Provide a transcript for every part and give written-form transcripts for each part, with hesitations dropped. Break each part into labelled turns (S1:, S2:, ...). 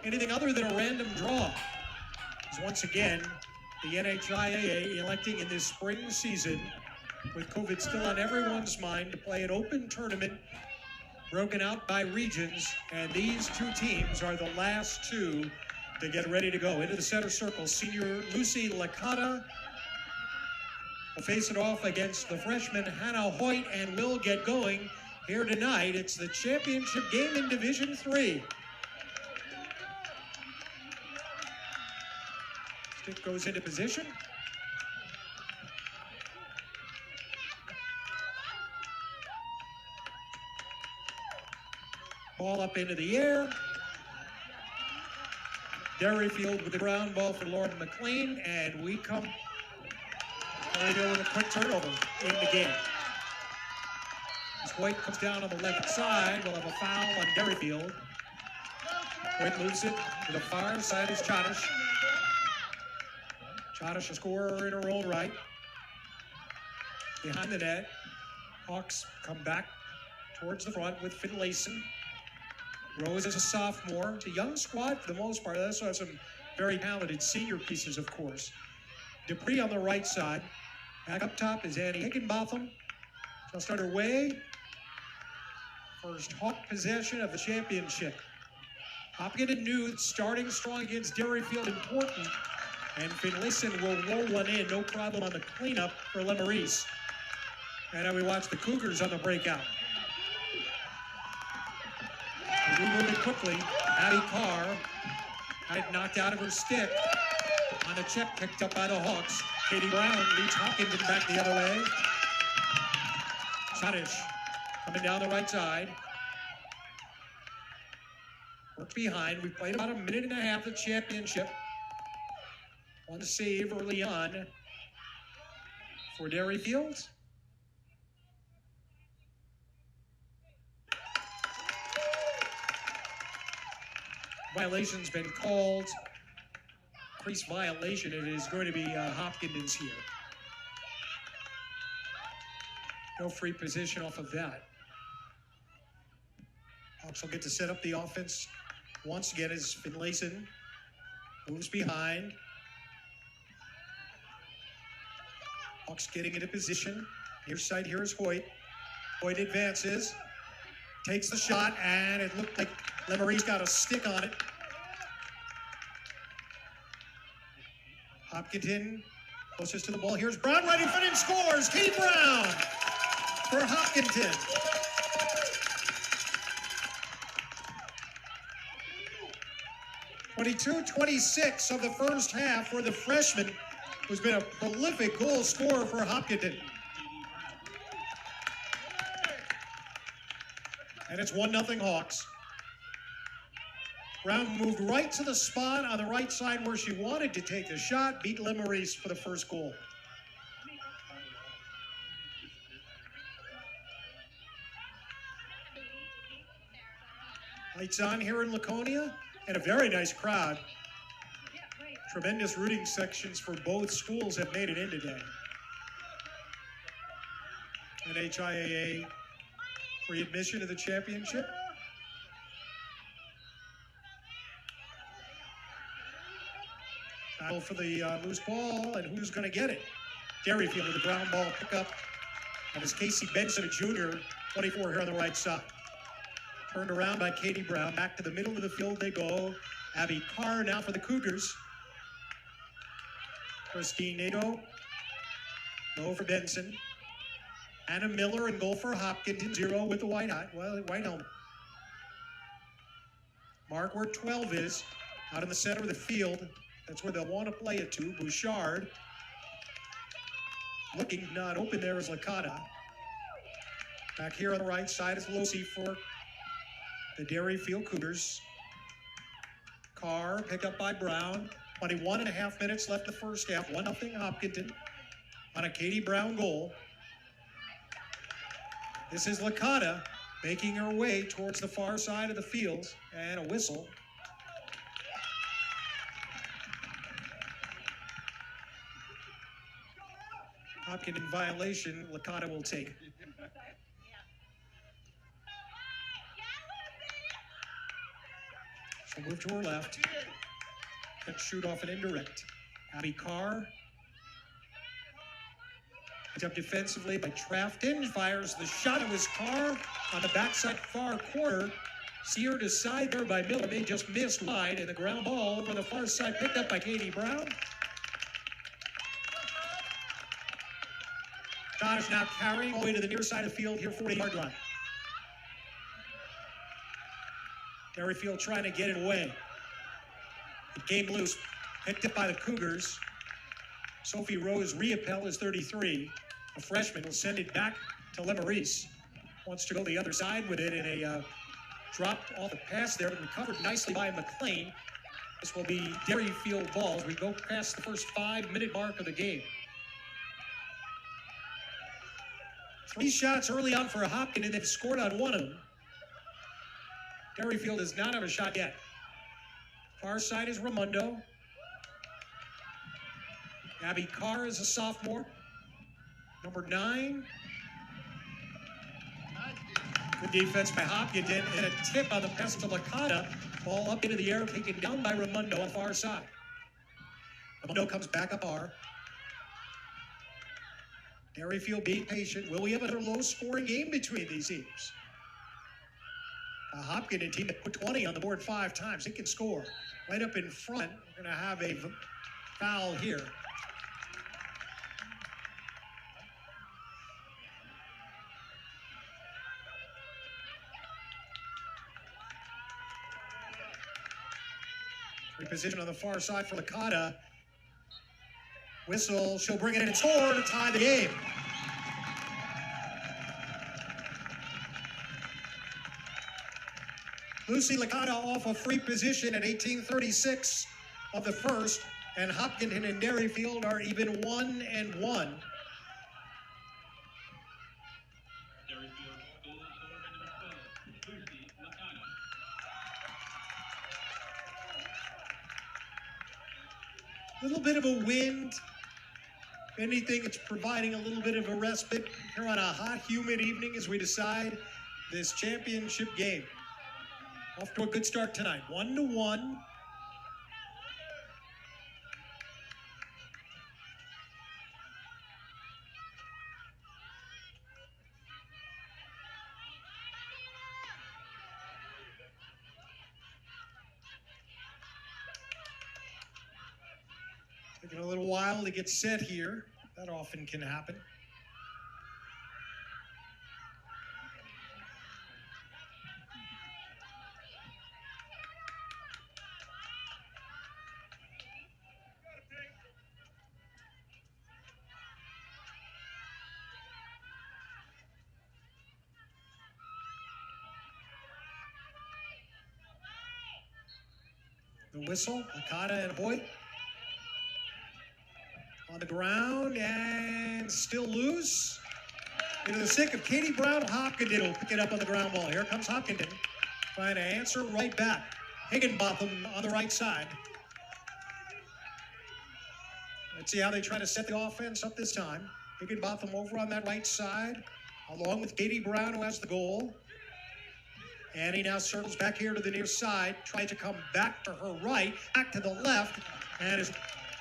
S1: anything other than a random draw. As once again, the NHIAA electing in this spring season, with COVID still on everyone's mind, to play an open tournament broken out by regions, and these two teams are the last two to get ready to go. Into the center circle, senior Lucy Laconia will face it off against the freshman Hannah Hoyt, and will get going here tonight. It's the championship game in Division III. Stick goes into position. Ball up into the air. Derryfield with the ground ball for Lauren McLean, and we come Derryfield with a quick turnover in the game. As White comes down on the left side, we'll have a foul on Derryfield. White moves it to the far side is Chadish. Chadish, a scorer in her own right. Behind the net, Hawks come back towards the front with Finlayson. Rose is a sophomore. It's a young squad for the most part. They also have some very talented senior pieces, of course. Dupree on the right side. Back up top is Annie Higginbotham. She'll start her way. First Hawk possession of the championship. Hopkinton knew starting strong against Derryfield important, and Finlayson will roll one in, no problem on the cleanup for Lemarese. And now we watch the Cougars on the breakout. We moved it quickly. Abby Carr had it knocked out of her stick on a check picked up by the Hawks. Katie Brown leads Hopkinton back the other way. Chadish coming down the right side. Work behind. We've played about a minute and a half of the championship. One save early on for Derryfield. Violation's been called. Increased violation. It is going to be Hopkinton's here. No free position off of that. Hawks will get to set up the offense once again as Finlayson moves behind. Hawks getting into position. Near side here is Hoyt. Hoyt advances. Takes the shot, and it looked like Lemarie's got a stick on it. Hopkinton closest to the ball. Here's Brown right in front and scores. Katie Brown for Hopkinton. .22-26 of the first half for the freshman, who's been a prolific goal scorer for Hopkinton. And it's 1-0 Hawks. Brown moved right to the spot on the right side where she wanted to take the shot, beat Lemarese for the first goal. Lights on here in Laconia, and a very nice crowd. Tremendous rooting sections for both schools have made it in today. NHIAA free admission to the championship. Battle for the loose ball, and who's going to get it? Derryfield with the ground ball pickup. And it's Casey Benson, a junior, 24 here on the right side. Turned around by Katie Brown. Back to the middle of the field they go. Abby Carr now for the Cougars. Christine Nato. Low for Benson. Anna Miller in goal for Hopkinton. 0 with the white helmet. Mark where 12 is. Out in the center of the field. That's where they'll want to play it to. Bouchard. Looking not open there is Laconia. Back here on the right side is Lucy for the Derryfield Cougars. Carr picked up by Brown. 21.5 minutes left the first half. 1-0 Hopkinton on a Katie Brown goal. This is Laconia making her way towards the far side of the field, and a whistle. Hopkinton violation, Laconia will take. She'll move to her left. Can shoot off an indirect. Abby Carr. Picked up defensively by Trafton. Fires the shot. It was Carr on the backside far corner. Seared aside there by Miller. They just missed wide. And the ground ball over the far side picked up by Katie Brown. Todd is now carrying all the way to the near side of the field here, 40-yard line. Derryfield trying to get it away. It came loose. Picked up by the Cougars. Sophie Rose Riopel is 33. A freshman will send it back to Lemarese. Wants to go the other side with it, and a dropped off the pass there, but recovered nicely by McLean. This will be Derryfield ball as we go past the first 5-minute mark of the game. 3 shots early on for Hopkinton, and they've scored on one of them. Derryfield does not have a shot yet. Far side is Raimondo. Abby Carr is a sophomore. Number 9. Good defense by Hopkinton, and a tip on the pass to Laconia. Ball up into the air, taken down by Raimondo on the far side. Raimondo comes back up R. Derryfield being patient. Will we have another low-scoring game between these teams? A Hopkinton team that put 20 on the board 5 times. It can score. Right up in front, we're going to have a foul here. Reposition on the far side for Laconia. Whistle, she'll bring it in and score to tie the game. Lucy Laconia off a free position at 18:36 of the first, and Hopkinton and Derryfield are even 1-1. A little bit of a wind. If anything, it's providing a little bit of a respite here on a hot, humid evening as we decide this championship game. Off to a good start tonight, 1-1. Taking a little while to get set here. That often can happen. The whistle, Laconia and Hoyt. On the ground and still loose. Into the stick of Katie Brown. Hopkinton will pick it up on the ground ball. Here comes Hopkinton trying to answer right back. Higginbotham on the right side. Let's see how they try to set the offense up this time. Higginbotham over on that right side, along with Katie Brown, who has the goal. And he now circles back here to the near side, tries to come back to her right, back to the left, and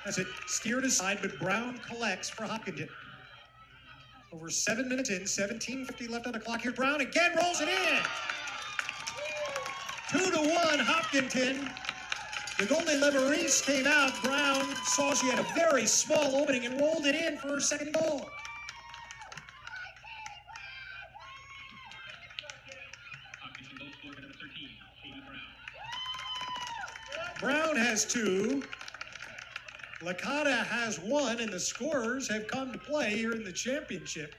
S1: as it steered aside, but Brown collects for Hopkinton. Over 7 minutes in, 17:50 left on the clock here. Brown again rolls it in. 2-1 Hopkinton. The goalie Lemarese came out. Brown saw she had a very small opening and rolled it in for her second goal. Brown has 2. Laconia has 1, and the scorers have come to play here in the championship.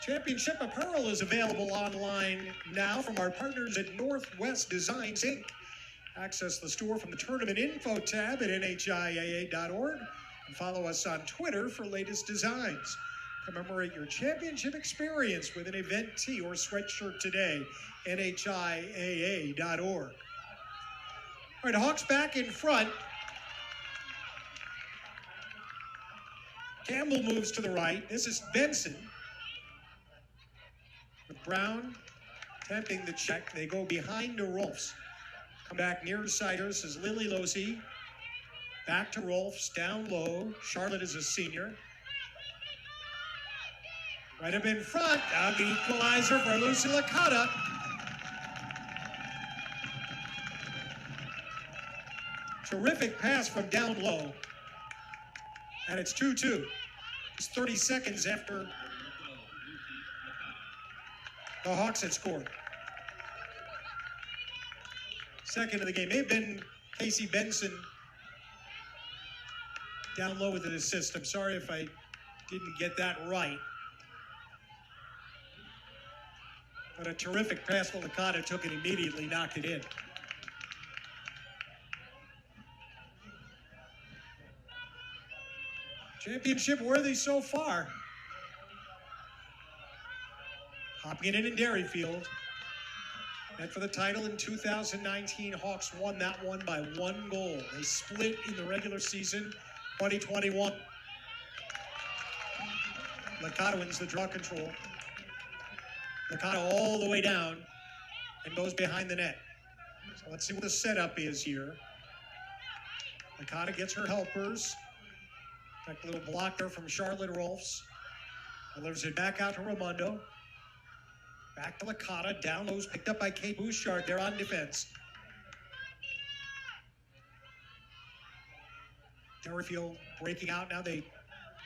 S1: Championship apparel is available online now from our partners at Northwest Designs, Inc. Access the store from the tournament info tab at nhiaa.org and follow us on Twitter for latest designs. Commemorate your championship experience with an event tee or sweatshirt today, nhiaa.org. All right, Hawks back in front. Campbell moves to the right. This is Benson. Brown attempting the check. They go behind to Rolfs. Come back near to Siders as Lily Losey. Back to Rolfs, down low. Charlotte is a senior. Right up in front, the equalizer for Lucy Laconia. Terrific pass from down low. And it's 2-2. It's 30 seconds after the Hawks had scored. Second of the game. May have been Casey Benson down low with an assist. I'm sorry if I didn't get that right. But a terrific pass to Laconia, took it immediately, knocked it in. Championship worthy so far. Hopkinton and Derryfield. And for the title in 2019, Hawks won that one by 1 goal. They split in the regular season, 2021. Laconia wins the draw control. Laconia all the way down and goes behind the net. So let's see what the setup is here. Laconia gets her helpers. Got a little blocker from Charlotte Rolfs. Delivers it back out to Raimondo. Back to Laconia. Down low's picked up by Kate Bouchard. They're on defense. Derryfield breaking out. Now they,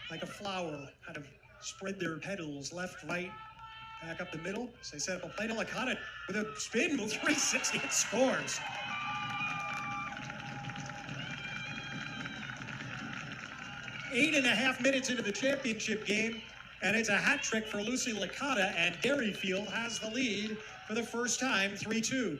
S1: like a flower, kind of spread their petals left, right, back up the middle. So they set up a play to Laconia with a spin move. 360. It scores. Eight and a half minutes into the championship game, and it's a hat trick for Lucy Laconia, and Derryfield has the lead for the first time, 3-2.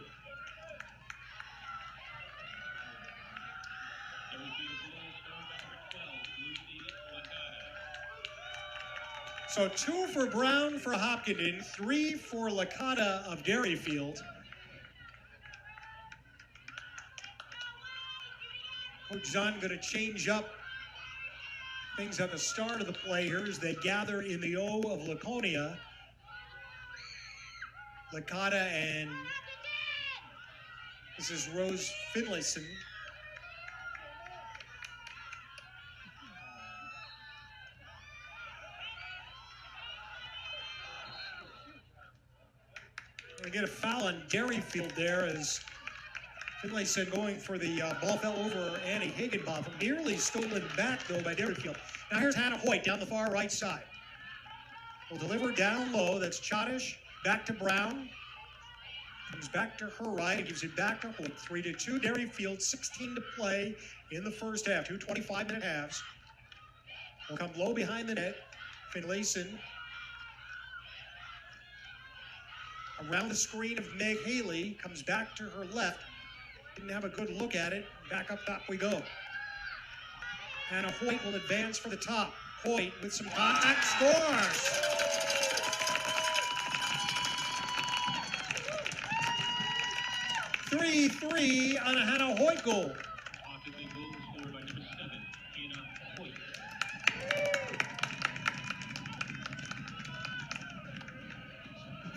S1: So 2 for Brown for Hopkinton, 3 for Laconia of Derryfield. Coach Zahn going to change up things at the start of the play here as they gather in the O of Laconia. Laconia and this is Rose Finlayson. We're going to get a foul on Derryfield there as Finlayson going for the ball fell over Annie Higginbotham. Nearly stolen back, though, by Derryfield. Now here's Hannah Hoyt down the far right side. Will deliver down low. That's Chodish. Back to Brown. Comes back to her right and gives it back to Hoyt. 3-2. Derryfield, 16 to play in the first half. 2 25-minute halves. Will come low behind the net. Finlayson. Around the screen of Meg Haley. Comes back to her left. Didn't have a good look at it. Back up top we go. Hannah Hoyt will advance for the top. Hoyt with some contact scores. Three on a Hannah Hoyt goal.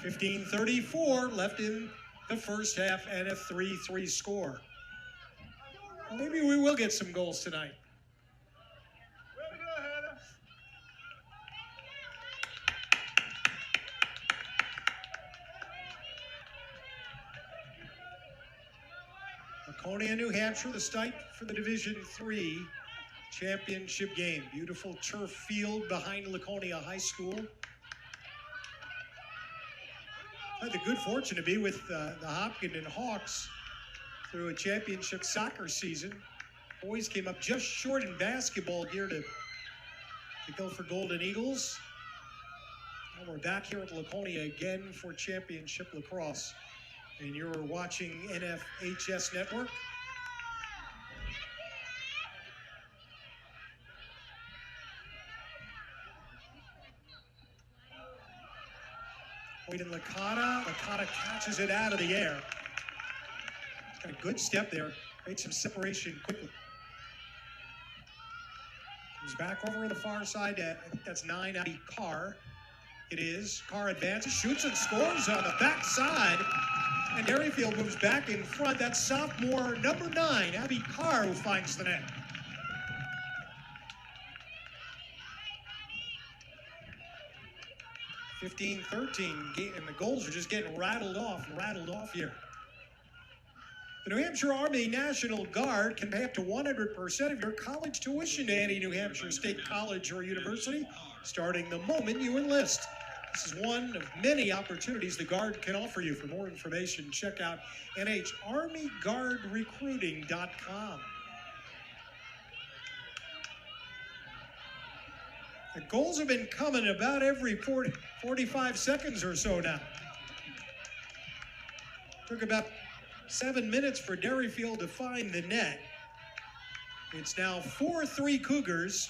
S1: 15:34 left in the first half and a 3-3 score. Well, maybe we will get some goals tonight. Laconia, New Hampshire, the site for the Division III championship game. Beautiful turf field behind Laconia High School. I had the good fortune to be with the Hopkinton Hawks through a championship soccer season. Boys came up just short in basketball here to go for Golden Eagles. And we're back here at Laconia again for championship lacrosse. And you're watching NFHS Network. Hoyt and Laconia. Laconia catches it out of the air. Got a good step there. Made some separation quickly. Comes back over on the far side. I think that's 9 Abby Carr. It is. Carr advances, shoots and scores on the backside. And Derryfield moves back in front. That's sophomore number 9, Abby Carr, who finds the net. (15-13), and the goals are just getting rattled off here. The New Hampshire Army National Guard can pay up to 100% of your college tuition to any New Hampshire State College or university, starting the moment you enlist. This is one of many opportunities the Guard can offer you. For more information, check out NHArmyGuardRecruiting.com. The goals have been coming about every 45 seconds or so now. Took about 7 minutes for Derryfield to find the net. It's now 4-3 Cougars.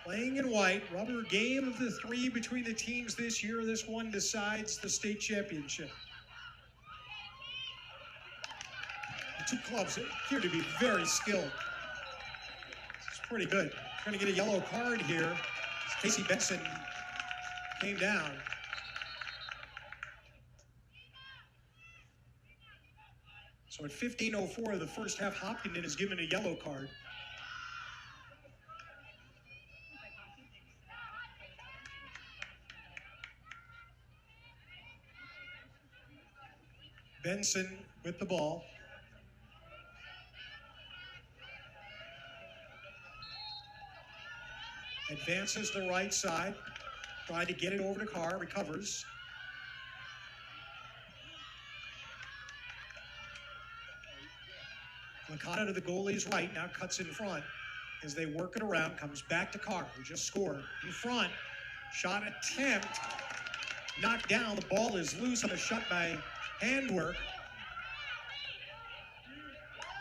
S1: Playing in white, rubber game of the 3 between the teams this year. This one decides the state championship. The two clubs appear to be very skilled. It's pretty good. Going to get a yellow card here. Casey Benson came down. So at 15:04 of the first half, Hopkinton is given a yellow card. Benson with the ball. Advances the right side. Trying to get it over to Carr. Recovers. Laconia to the goalie's right. Now cuts in front as they work it around. Comes back to Carr, who just scored. In front. Shot attempt. Knocked down. The ball is loose on a shot by handwork.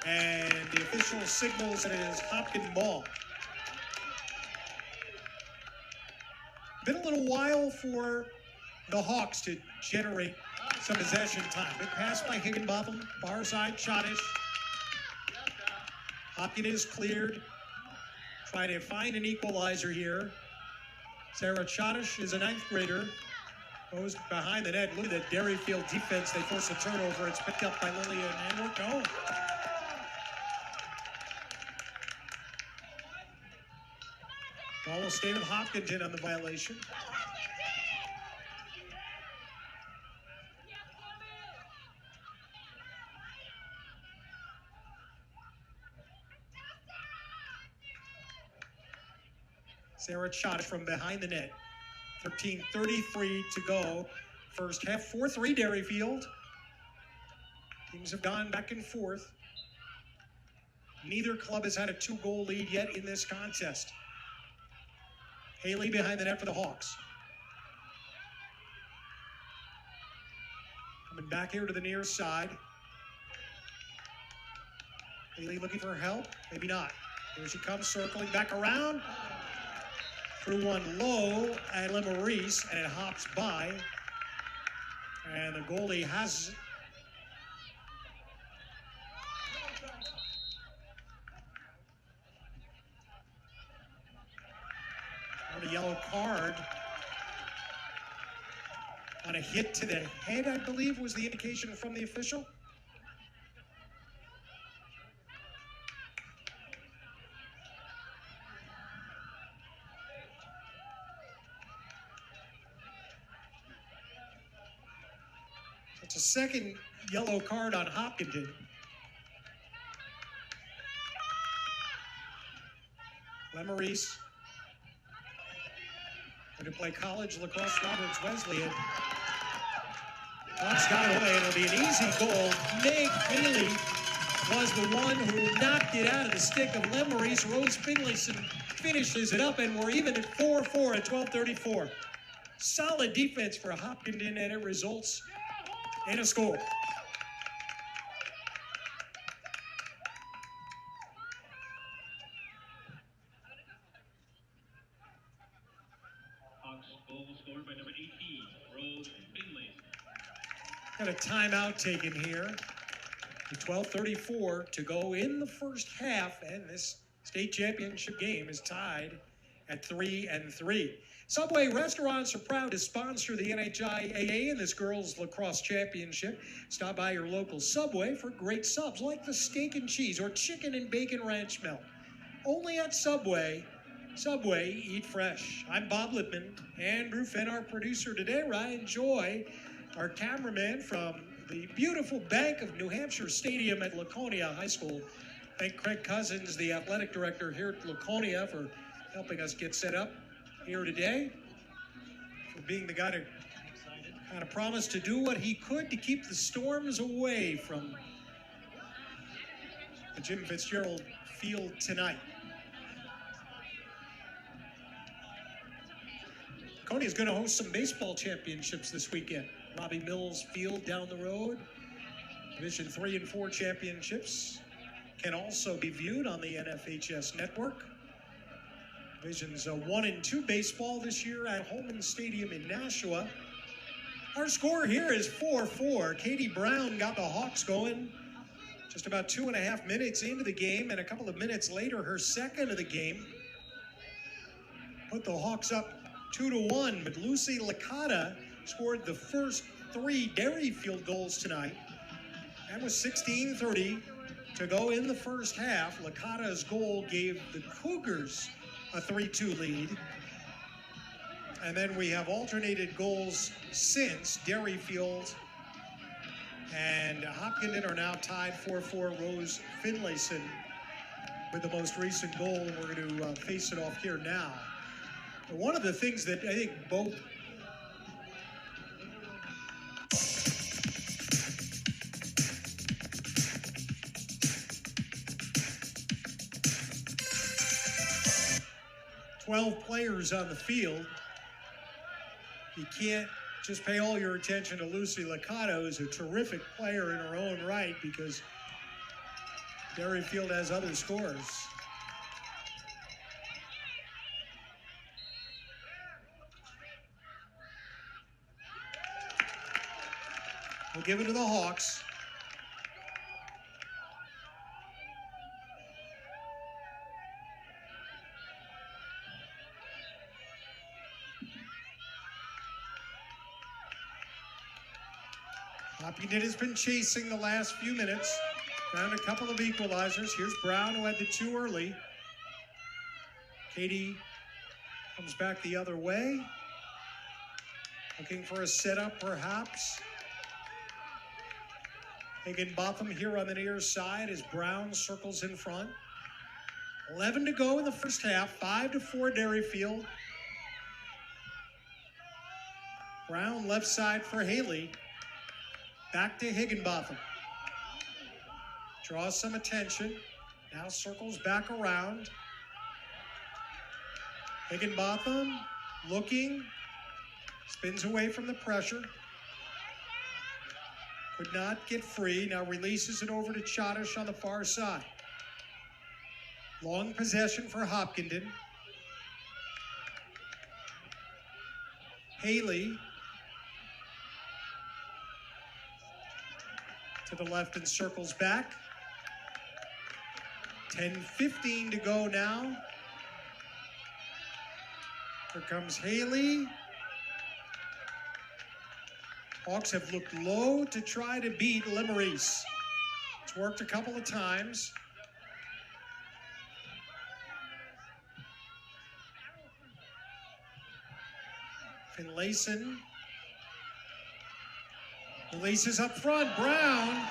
S1: And the official signals that it is Hopkins ball. Been a little while for the Hawks to generate some possession time. Good pass by Higginbotham, far side, Chotish. Hopkins is cleared. Trying to find an equalizer here. Sarah Chotish is a 9th grader. Goes behind the net. Look at the Derryfield defense. They force a turnover. It's picked up by Lillian Handwork. No. Ball will stay with Hopkinton on the violation. Sarah Chotish from behind the net. 13:33 to go. First half, 4-3 Derryfield. Teams have gone back and forth. Neither club has had a 2-goal lead yet in this contest. Haley behind the net for the Hawks. Coming back here to the near side. Haley looking for help? Maybe not. Here she comes, circling back around. Through one low at Maurice, and it hops by. And the goalie has a yellow card on a hit to the head, I believe, was the indication from the official. It's a second yellow card on Hopkinton. Maurice going to play college lacrosse. Roberts Wesleyan. Hawks got it away. It'll be an easy goal. Meg Haley was the one who knocked it out of the stick of Maurice. Rose Finlayson finishes it up, and we're even at 4-4 at 12:34. Solid defense for Hopkinton, and it results in a score. Got a timeout taken here. 12:34 to go in the first half, and this state championship game is tied at 3-3. Subway restaurants are proud to sponsor the NHIAA in this girls lacrosse championship. Stop by your local Subway for great subs like the steak and cheese or chicken and bacon ranch melt. Only at Subway. Subway, eat fresh. I'm Bob Lippman. Andrew Finn, our producer today. Ryan Joy, our cameraman from the beautiful bank of New Hampshire Stadium at Laconia High School. Thank Craig Cousins, the athletic director here at Laconia, for helping us get set up here today, for being the guy to kind of promise to do what he could to keep the storms away from the Jim Fitzgerald Field tonight. Laconia is going to host some baseball championships this weekend. Robbie Mills Field down the road. Division III and IV championships can also be viewed on the NFHS network. Divisions 1 and 2 baseball this year at Holman Stadium in Nashua. Our score here is 4-4. Katie Brown got the Hawks going just about 2.5 minutes into the game, and a couple of minutes later, her second of the game put the Hawks up 2-1. But Lucy Licata scored the first 3 Derryfield goals tonight. That was 16:30 to go in the first half. Licata's goal gave the Cougars a 3-2 lead. And then we have alternated goals since. Derryfield and Hopkinton are now tied 4-4. Rose Finlayson with the most recent goal, and we're going to face it off here now. But one of the things that I think both players on the field, you can't just pay all your attention to Lucy Licata, who's a terrific player in her own right, because Derryfield has other scores. We'll give it to the Hawks. Hopkinton has been chasing the last few minutes. Found a couple of equalizers. Here's Brown, who had the 2 early. Katie comes back the other way. Looking for a setup, perhaps. Higginbotham here on the near side as Brown circles in front. 11 to go in the first half. 5-4 Derryfield. Brown left side for Haley. Back to Higginbotham. Draws some attention. Now circles back around. Higginbotham looking. Spins away from the pressure. Could not get free. Now releases it over to Chodish on the far side. Long possession for Hopkinton. Haley to the left and circles back. 10:15 to go now. Here comes Haley. Hawks have looked low to try to beat Limarise. It's worked a couple of times. Finlayson releases up front. Brown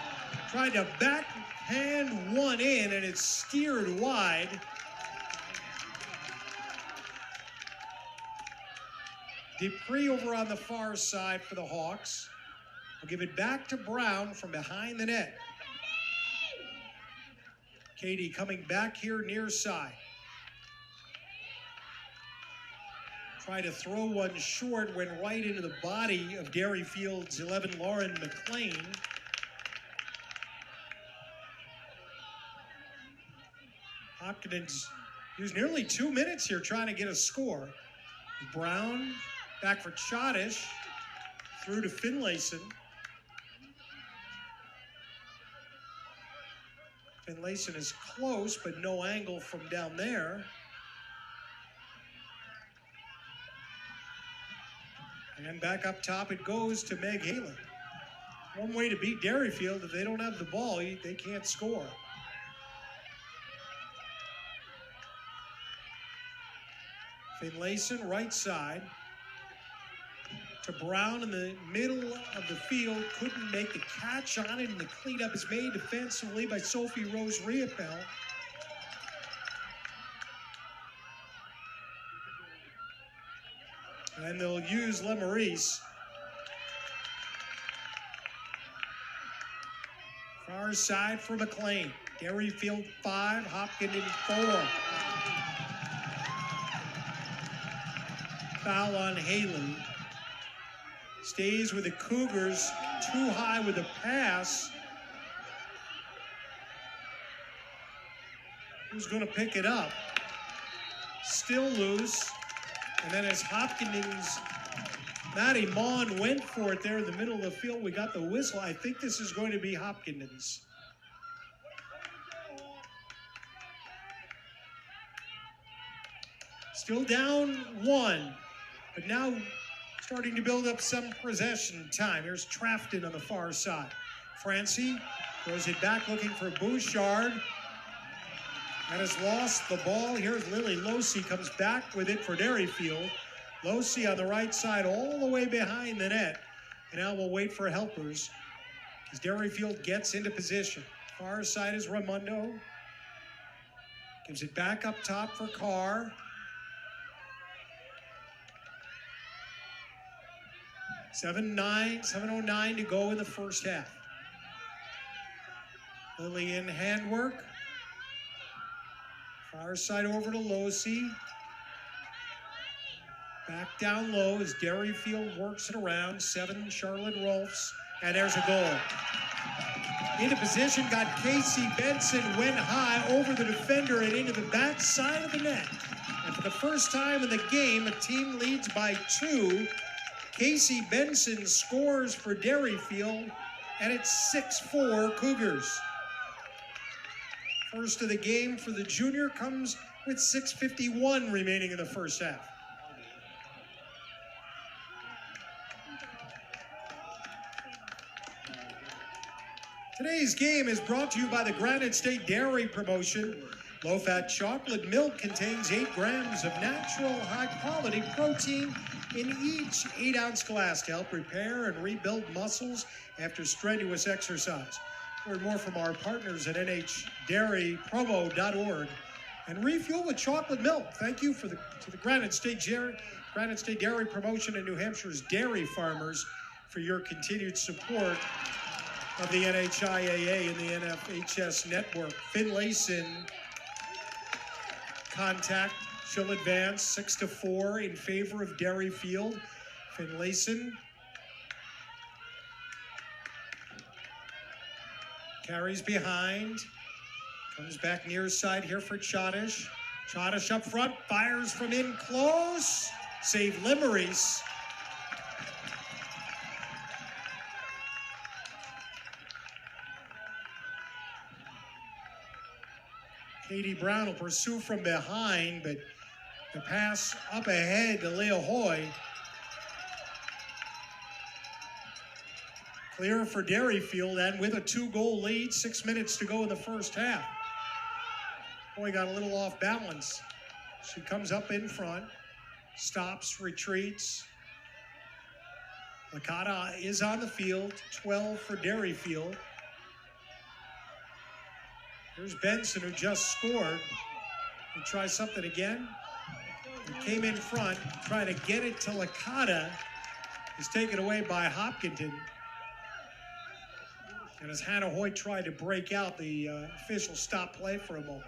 S1: tried to backhand one in, and it's steered wide. Dupree over on the far side for the Hawks. We'll give it back to Brown from behind the net. Katie coming back here near side. Try to throw one short, went right into the body of Derryfield's 11, Lauren McLean. Hopkins used nearly 2 minutes here trying to get a score. Brown back for Chodish, through to Finlayson. Finlayson is close, but no angle from down there. And back up top it goes to Meg Haley. One way to beat Derryfield, if they don't have the ball, they can't score. Finlayson, right side. To Brown in the middle of the field. Couldn't make the catch on it, and the cleanup is made defensively by Sophie Rose Riopel. And they'll use Lemaurice. Far side for McLean. Derryfield 5, Hopkinton 4. Foul on Haley. Stays with the Cougars, too high with the pass. Who's going to pick it up? Still loose. And then as Hopkinton's Maddie Mon went for it there in the middle of the field, we got the whistle. I think this is going to be Hopkinton's. Still down 1, but now starting to build up some possession time. Here's Trafton on the far side. Francie throws it back looking for Bouchard. And has lost the ball. Here's Lily Losey, comes back with it for Derryfield. Losey on the right side all the way behind the net. And now we'll wait for helpers as Derryfield gets into position. Far side is Raimondo. Gives it back up top for Carr. 7:09 to go in the first half. Lily in handwork. Far side over to Losey. Back down low as Derryfield works it around. 7, Charlotte Rolfs. And there's a goal. Into position, got Casey Benson, went high over the defender and into the back side of the net. And for the first time in the game, a team leads by 2. Casey Benson scores for Derryfield, and it's 6-4 Cougars. First of the game for the junior comes with 6:51 remaining in the first half. Today's game is brought to you by the Granite State Dairy Promotion. Low-fat chocolate milk contains 8 grams of natural, high-quality protein in each 8-ounce glass to help repair and rebuild muscles after strenuous exercise. Learn more from our partners at nhdairypromo.org and refuel with chocolate milk. Thank you to the Granite State Dairy Promotion and New Hampshire's dairy farmers for your continued support of the NHIAA and the NFHS network. Finlayson contact. She'll advance 6-4 in favor of Derryfield. Finlayson carries behind. Comes back near side here for Chodish. Chodish up front, fires from in close. Save Lemaurice. Katie Brown will pursue from behind, but the pass up ahead to Leah Hoy. Clear for Derryfield, and with a 2-goal lead, 6 minutes to go in the first half. Hoy got a little off balance. She comes up in front, stops, retreats. Laconia is on the field, 12 for Derryfield. Here's Benson, who just scored. He tries something again. He came in front, trying to get it to Laconia. Is taken away by Hopkinton. And as Hannah Hoyt tried to break out, the official stopped play for a moment.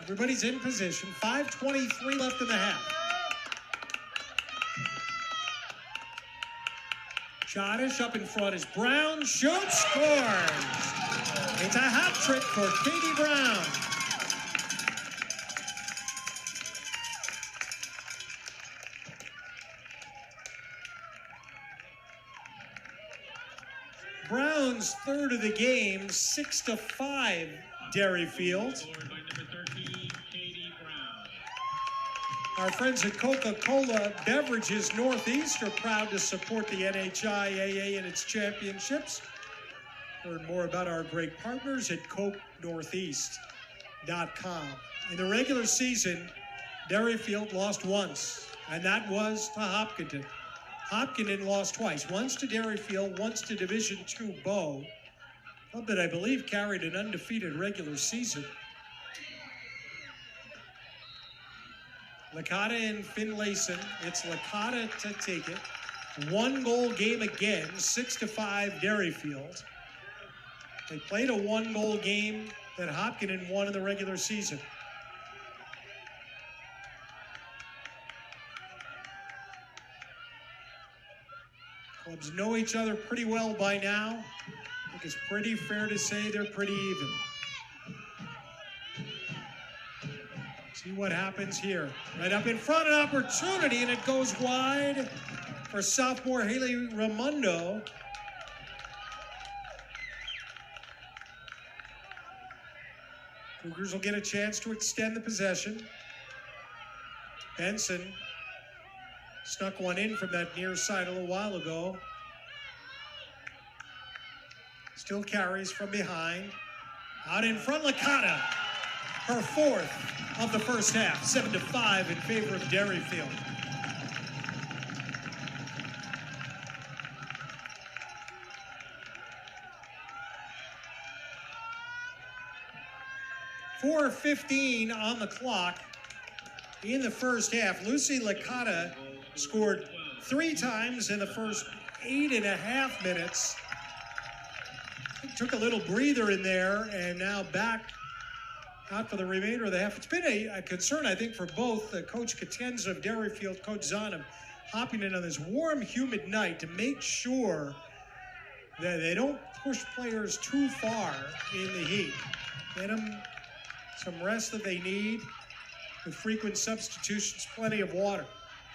S1: Everybody's in position. 5:23 left in the half. Chodish up in front as Brown shoots, scores. It's a hat trick for Katie Brown. Brown's third of the game, 6-5 Derryfield.
S2: Scored by number 13, Katie Brown.
S1: Our friends at Coca-Cola Beverages Northeast are proud to support the NHIAA and its championships. Learn more about our great partners at CokeNortheast.com. In the regular season, Derryfield lost once, and that was to Hopkinton. Hopkinton lost twice, once to Derryfield, once to Division II Bow. Club that I believe carried an undefeated regular season. Laconia and Finlayson. It's Laconia to take it. 1-goal game again, 6-5 Derryfield. They played a 1-goal game that Hopkinton won in the regular season. Clubs know each other pretty well by now. I think it's pretty fair to say they're pretty even. See what happens here. Right up in front, an opportunity, and it goes wide for sophomore Haley Raimondo. Cougars will get a chance to extend the possession. Benson snuck one in from that near side a little while ago. Still carries from behind. Out in front, Laconia. Her fourth of the first half, 7-5 in favor of Derryfield. .4:15 on the clock in the first half. Lucy Laconia scored 3 times in the first 8.5 minutes. Took a little breather in there, and now back out for the remainder of the half. It's been a concern, I think, for both Coach Catenza of Derryfield, Coach Zahn of Hopkinton on this warm, humid night to make sure that they don't push players too far in the heat. Get them some rest that they need with frequent substitutions, plenty of water.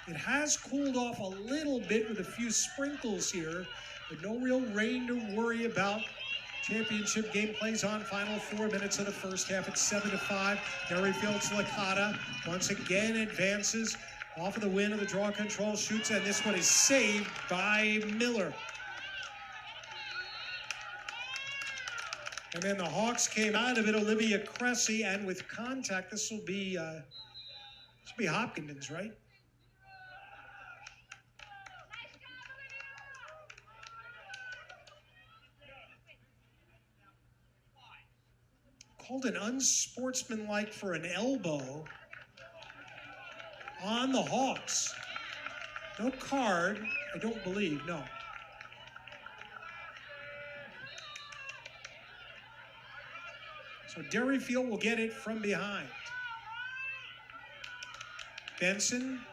S1: It has cooled off a little bit with a few sprinkles here, but no real rain to worry about. Championship game plays on, final 4 minutes of the first half. It's 7-5. Derryfield's Laconia once again advances off of the win of the draw control, shoots, and this one is saved by Miller. And then the Hawks came out of it, Olivia Cressy, and with contact, this will be Hopkinton's, right? Called an unsportsmanlike for an elbow on the Hawks. No card, I don't believe, no. So Derryfield will get it from behind. Benson.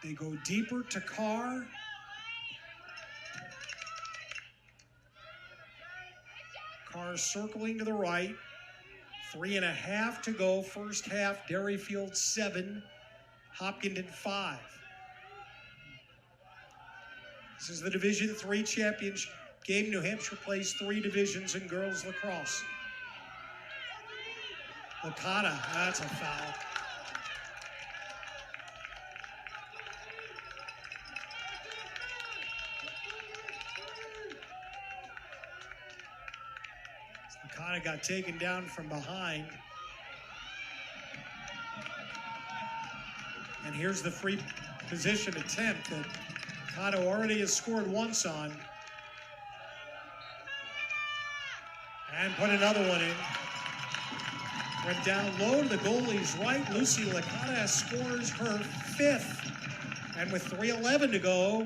S1: They go deeper to Carr. Carr circling to the right. 3.5 to go. First half, Derryfield 7, Hopkinton 5. This is the Division III championship game. New Hampshire plays 3 divisions in girls lacrosse. Laconia, that's a foul. Laconia got taken down from behind. And here's the free position attempt that Laconia already has scored once on. And put another one in. Went down low to the goalie's right. Lucy Laconia scores her 5th. And with 3:11 to go,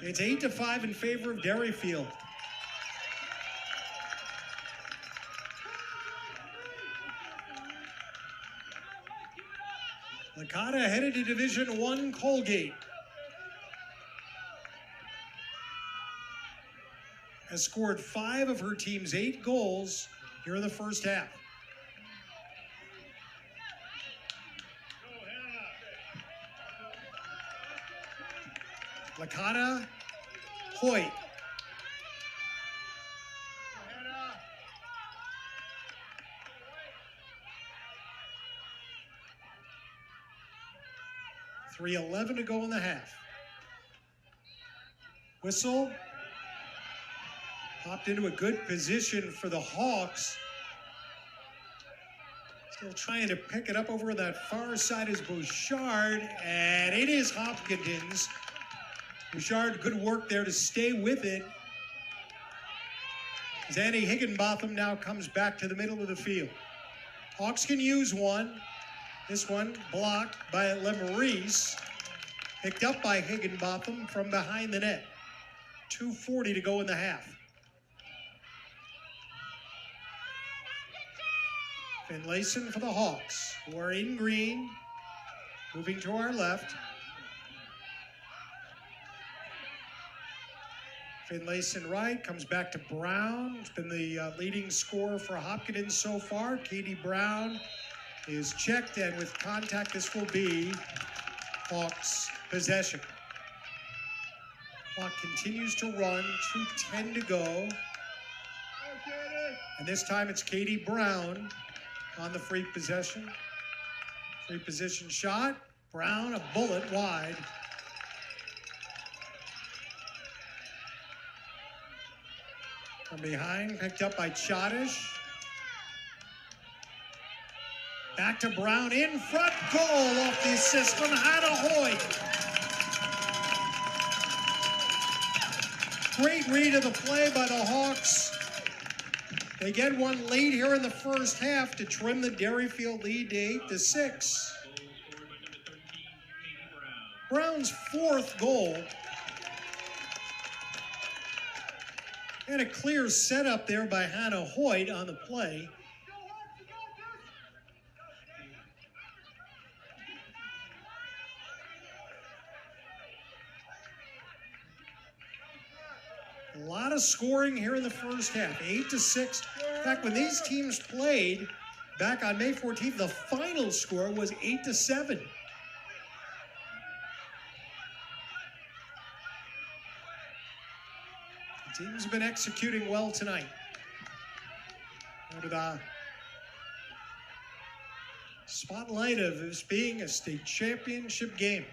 S1: it's 8-5 in favor of Derryfield. Laconia headed to Division I Colgate. Has scored 5 of her team's 8 goals here in the first half. Laconia, Hoyt. 3:11 to go in the half. Whistle. Popped into a good position for the Hawks. Still trying to pick it up over that far side is Bouchard, and it is Hopkinton's. Bouchard, good work there to stay with it. As Andy Higginbotham now comes back to the middle of the field. Hawks can use one. This one blocked by Lemerise. Picked up by Higginbotham from behind the net. 2:40 to go in the half. Finlayson for the Hawks, who are in green. Moving to our left. Finlayson right, comes back to Brown. He's been the leading scorer for Hopkinton so far. Katie Brown is checked, and with contact, this will be Hawks possession. Clock continues to run, 2:10 to go. And this time it's Katie Brown on the free possession. Free position shot. Brown, a bullet wide. From behind, picked up by Chadish. Back to Brown, in front, goal off the assist from Hannah Hoyt. Great read of the play by the Hawks. They get one late here in the first half to trim the Derryfield lead to 8-6. Brown's fourth goal. And a clear setup there by Hannah Hoyt on the play. A lot of scoring here in the first half, 8-6. In fact, when these teams played back on May 14th, the final score was 8-7. The teams have been executing well tonight. Under the spotlight of this being a state championship game.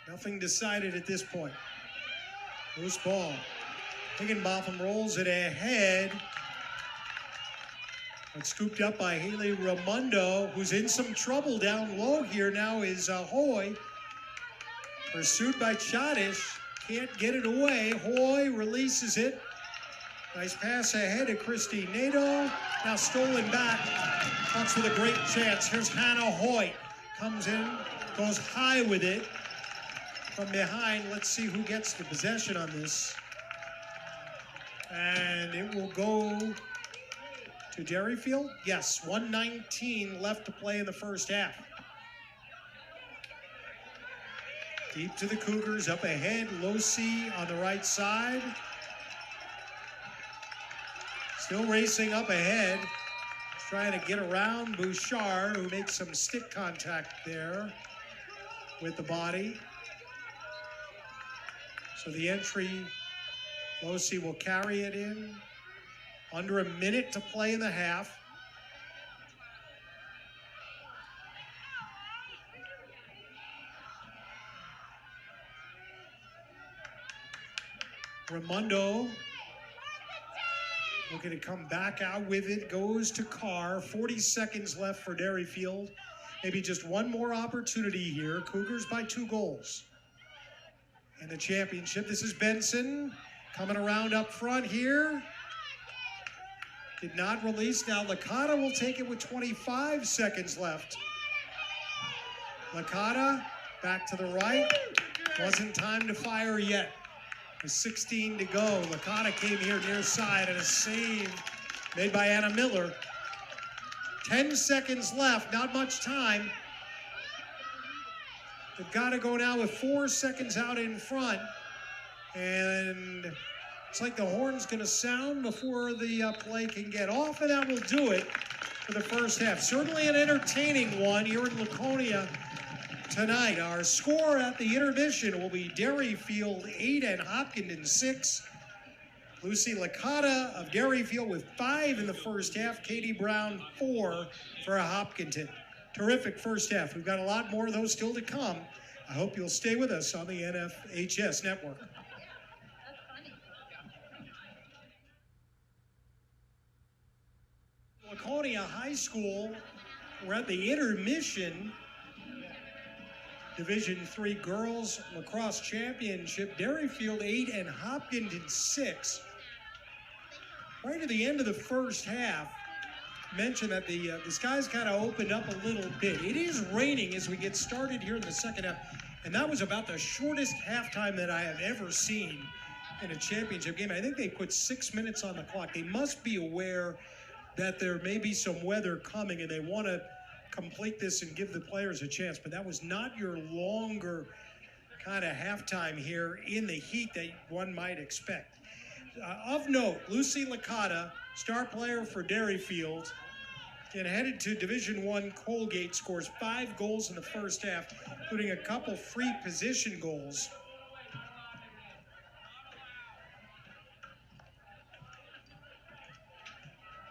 S1: Nothing decided at this point. Loose ball. Higginbotham rolls it ahead. It's scooped up by Haley Raimondo, who's in some trouble down low here now is Hoy. Pursued by Chadish. Can't get it away. Hoy releases it. Nice pass ahead to Christy Nadeau. Now stolen back. Hawks with a great chance. Here's Hannah Hoyt. Comes in, goes high with it. From behind, let's see who gets the possession on this. And it will go to Derryfield. Yes, 1:19 left to play in the first half. Deep to the Cougars, up ahead, Losi on the right side. Still racing up ahead. Trying to get around Bouchard, who makes some stick contact there with the body. So the entry, Losi will carry it in. Under a minute to play in the half. Raimondo looking to come back out with it, goes to Carr. 40 seconds left for Derryfield. Maybe just one more opportunity here. Cougars by 2 goals. In the championship, this is Benson coming around up front here. Did not release. Now Laconia will take it with 25 seconds left. Laconia back to the right. Wasn't time to fire yet. With 16 to go. Laconia came here near side and a save made by Anna Miller. 10 seconds left, not much time. They've got to go now with 4 seconds out in front. And it's like the horn's going to sound before the play can get off, and that will do it for the first half. Certainly an entertaining one here in Laconia tonight. Our score at the intermission will be Derryfield 8 and Hopkinton 6. Lucy Laconia of Derryfield with 5 in the first half. Katie Brown 4 for Hopkinton. Terrific first half. We've got a lot more of those still to come. I hope you'll stay with us on the NFHS network. Laconia High School, we're at the intermission Division III Girls Lacrosse Championship. Derryfield 8 and Hopkinton 6. Right at the end of the first half, mentioned that the skies kind of opened up a little bit. It is raining as we get started here in the second half, and that was about the shortest halftime that I have ever seen in a championship game. I think they put 6 minutes on the clock. They must be aware that there may be some weather coming, and they want to complete this and give the players a chance. But that was not your longer kind of halftime here in the heat that one might expect. Of note, Lucy Laconia, star player for Derryfield, and headed to Division I Colgate, scores 5 goals in the first half, including a couple free position goals.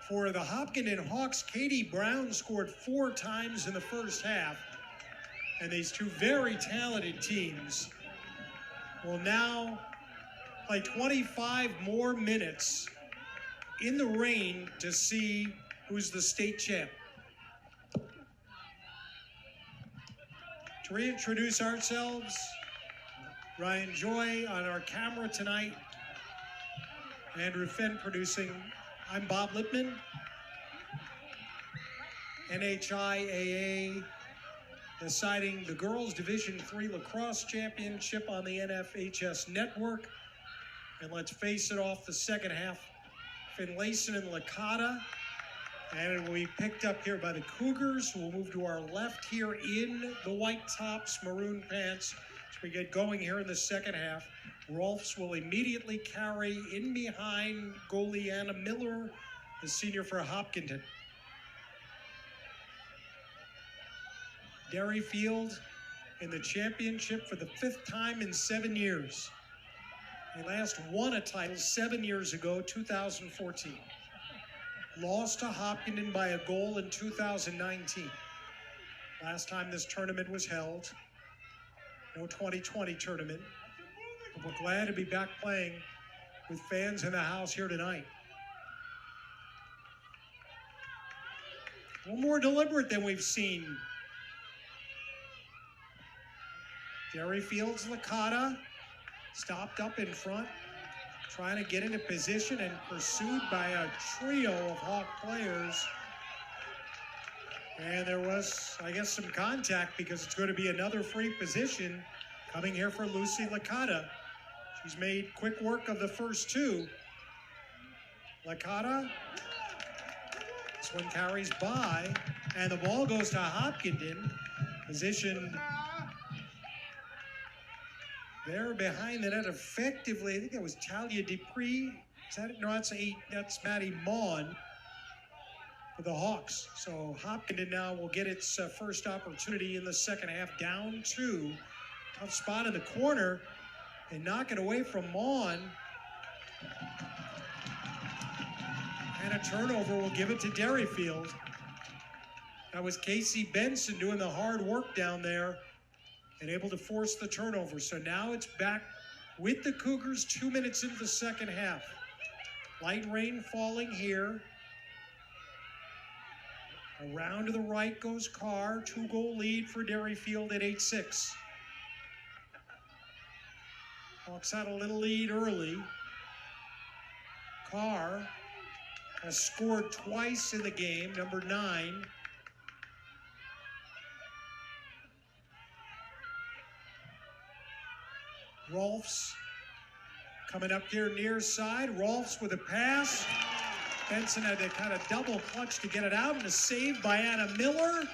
S1: For the Hopkinton Hawks, Katie Brown scored 4 times in the first half. And these two very talented teams will now play 25 more minutes in the rain to see who's the state champ. To reintroduce ourselves, Ryan Joy on our camera tonight, Andrew Fenn producing. I'm Bob Lippman. NHIAA deciding the Girls Division III Lacrosse Championship on the NFHS network. And let's face it, off the second half, Finlayson and Laconia. And it will be picked up here by the Cougars, who will move to our left here in the white tops, maroon pants, as we get going here in the second half. Rolfs will immediately carry in behind goalie Anna Miller, the senior for Hopkinton. Derryfield in the championship for the 5th time in 7 years. They last won a title 7 years ago, 2014. Lost to Hopkinton by a goal in 2019. Last time this tournament was held. No 2020 tournament. But we're glad to be back playing with fans in the house here tonight. A little more deliberate than we've seen. Derryfield's Laconia stopped up in front, trying to get into position and pursued by a trio of Hawk players. And there was, I guess, some contact because it's going to be another free position coming here for Lucy Laconia. She's made quick work of the first 2. Laconia, this one carries by, and the ball goes to Hopkinton, positioned there behind the net effectively. I think that was Talia Dupree. Is that it? No, that's Maddie Maughan for the Hawks. So Hopkinton now will get its first opportunity in the second half, down 2. Tough spot in the corner. They knock it away from Maughan. And a turnover will give it to Derryfield. That was Casey Benson doing the hard work down there and able to force the turnover. So now it's back with the Cougars 2 minutes into the second half. Light rain falling here. Around to the right goes Carr. 2-goal lead for Derryfield at 8-6. Hawks had a little lead early. Carr has scored twice in the game, number 9. Rolfs coming up here near side. Rolfs with a pass. Benson had to kind of double clutch to get it out, and a save by Anna Miller.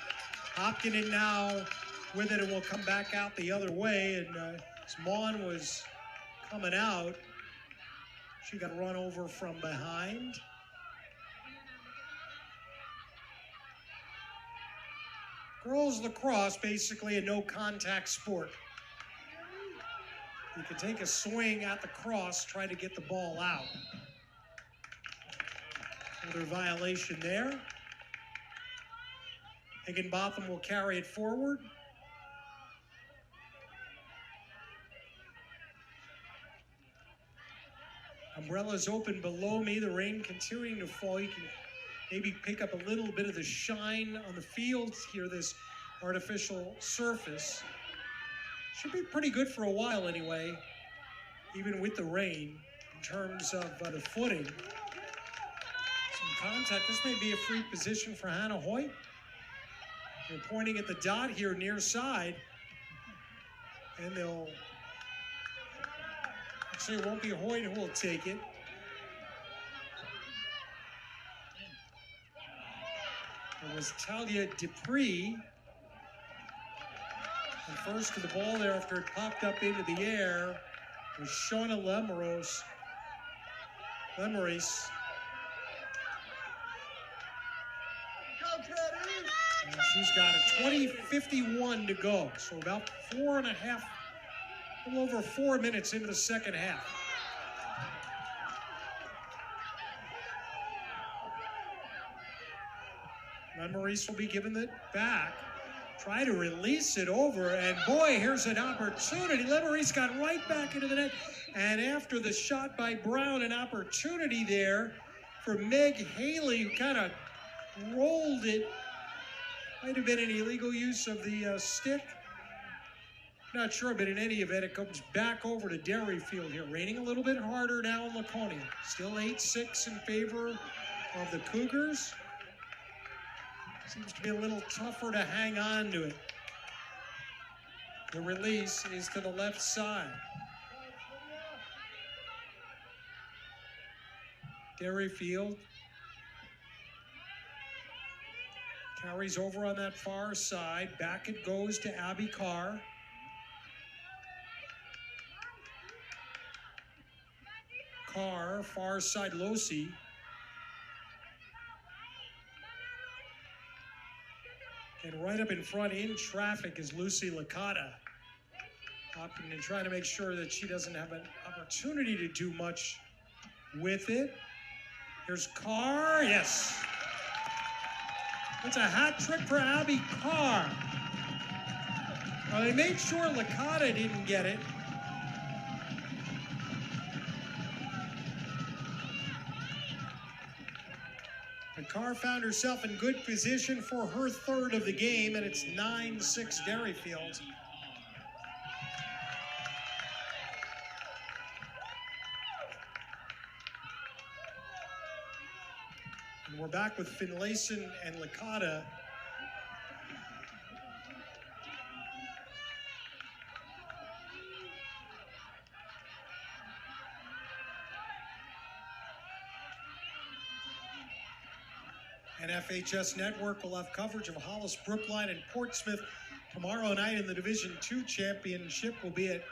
S1: Hopkinton now with it and will come back out the other way. And as Maughan was coming out, she got run over from behind. Girls lacrosse, basically a no-contact sport. You can take a swing at the cross, try to get the ball out. Another violation there. Higginbotham will carry it forward. Umbrellas open below me. The rain continuing to fall. You can maybe pick up a little bit of the shine on the field here, this artificial surface. Should be pretty good for a while anyway, even with the rain, in terms of the footing. Some contact. This may be a free position for Hannah Hoyt. They're pointing at the dot here near side. And they'll... Actually, it won't be Hoyt who will take it. It was Talia Dupree. And first to the ball there after it popped up into the air was Shauna Lemoris. And she's got a 20:51 to go. So about 4.5, a little over 4 minutes into the second half. Lemoris will be given it back. Try to release it over, and boy, here's an opportunity. Lemoris got right back into the net, and after the shot by Brown, an opportunity there for Meg Haley, who kind of rolled it. Might have been an illegal use of the stick. Not sure, but in any event, it comes back over to Derryfield here. Raining a little bit harder now in Laconia. Still 8-6 in favor of the Cougars. Seems to be a little tougher to hang on to it. The release is to the left side. Derryfield carries over on that far side. Back it goes to Abby Carr. Carr, far side Losi. And right up in front in traffic is Lucy Licata. Hopkinton trying to make sure that she doesn't have an opportunity to do much with it. Here's Carr, yes. That's a hat trick for Abby Carr. Well, they made sure Licata didn't get it. But Carr found herself in good position for her third of the game, and it's 9-6 Derryfield. And we're back with Finlayson and Licata. And FHS Network will have coverage of Hollis, Brookline, and Portsmouth tomorrow night, and the Division II championship will be at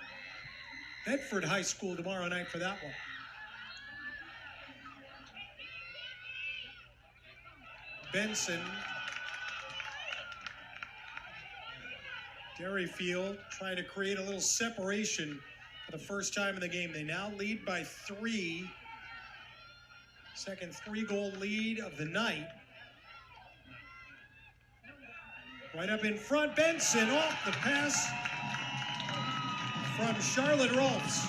S1: Bedford High School tomorrow night for that one. Benson, Derryfield trying to create a little separation for the first time in the game. They now lead by 3. Second 3-goal lead of the night. Right up in front, Benson off the pass from Charlotte Rolfs.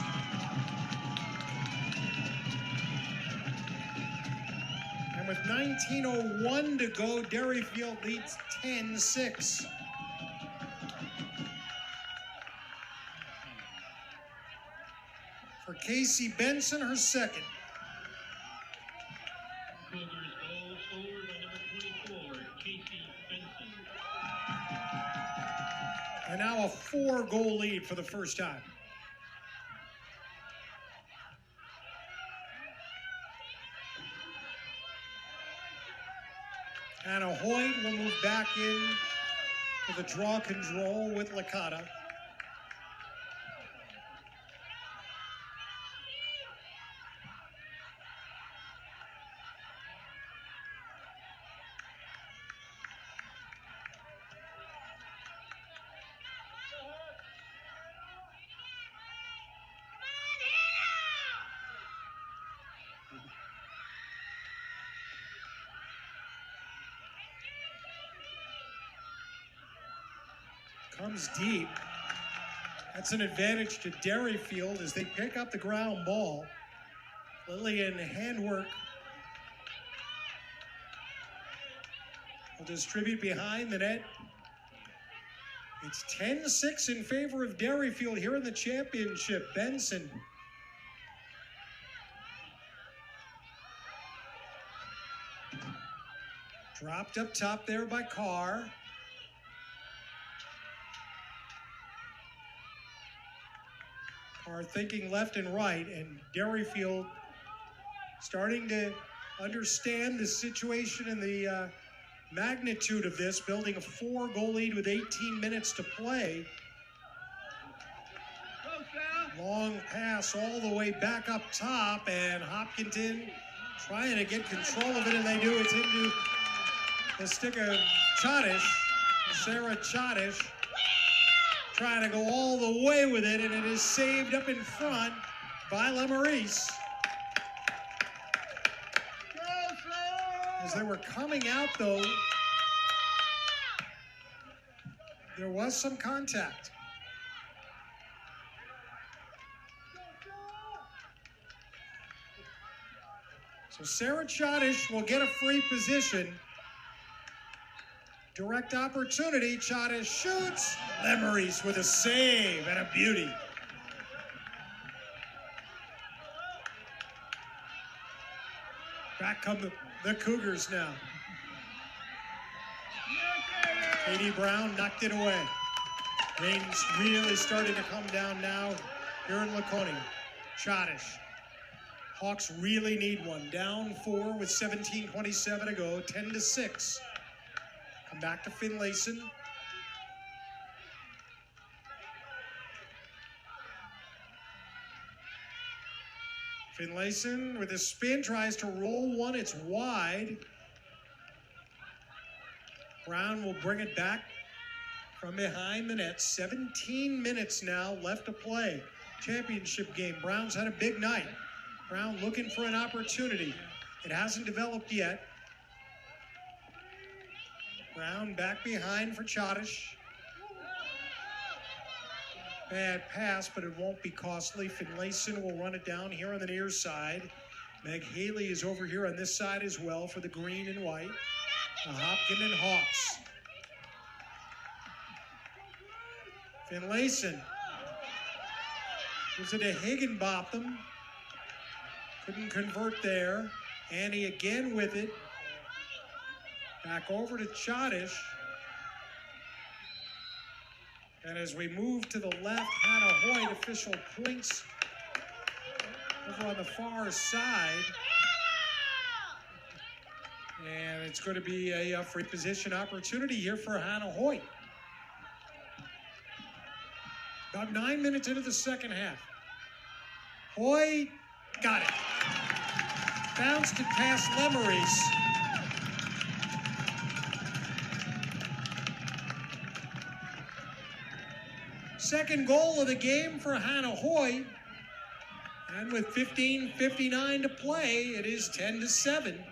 S1: And with 19:01 to go, Derryfield leads 10-6. For Casey Benson, her second.
S2: Cougars goal forward by number 24, Casey Benson.
S1: And now a 4-goal lead for the first time. Anna Hoyt will move back in to the draw control with Licata. comes deep. That's an advantage to Derryfield as they pick up the ground ball. Lillian handwork will distribute behind the net. It's 10-6 in favor of Derryfield here in the championship. Benson. Dropped up top there by Carr. Carr thinking left and right, and Derryfield starting to understand the situation and the magnitude of this, building a 4-goal lead with 18 minutes to play. Long pass all the way back up top, and Hopkinton trying to get control of it, and they do. It's into the stick of Chadish, Sarah Chadish, trying to go all the way with it, and it is saved up in front by Lemaurice. As they were coming out, though, there was some contact. So Sarah Chadish will get a free position. Direct opportunity. Chadish shoots. Lemaurice with a save and a beauty. Back come the Cougars now. Katie Brown knocked it away. Rain's really starting to come down now here in Laconia. Chadish. Hawks really need one. Down 4 with 17:27 to go. 10-6. Come back to Finlayson. Finlayson with a spin tries to roll one. It's wide. Brown will bring it back from behind the net. 17 minutes now left to play. Championship game. Brown's had a big night. Brown looking for an opportunity. It hasn't developed yet. Brown back behind for Chadish. Bad pass, but it won't be costly. Finlayson will run it down here on the near side. Meg Haley is over here on this side as well for the green and white. The Hopkinton Hawks. Finlayson gives it to Higginbotham. Couldn't convert there. Annie again with it. Back over to Chadish. And as we move to the left, Hannah Hoyt, official points over on the far side. And it's going to be a free position opportunity here for Hannah Hoyt. About 9 minutes into the second half. Hoyt got it. Bounced it past Lemaurice. Second goal of the game for Hannah Hoyt. And with 15:59 to play, it is 10-7.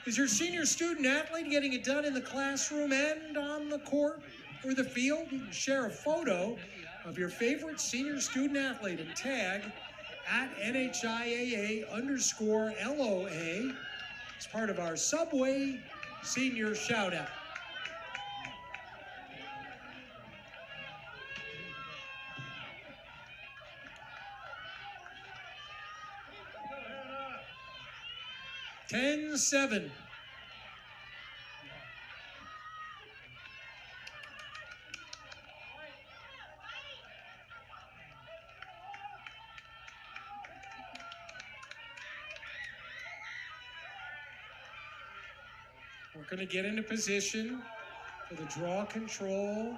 S1: Is your senior student athlete getting it done in the classroom and on the court or the field? You can share a photo of your favorite senior student athlete and tag at NHIAA_LOA as part of our Subway Senior Shoutout. (10-7). We're going to get into position for the draw control.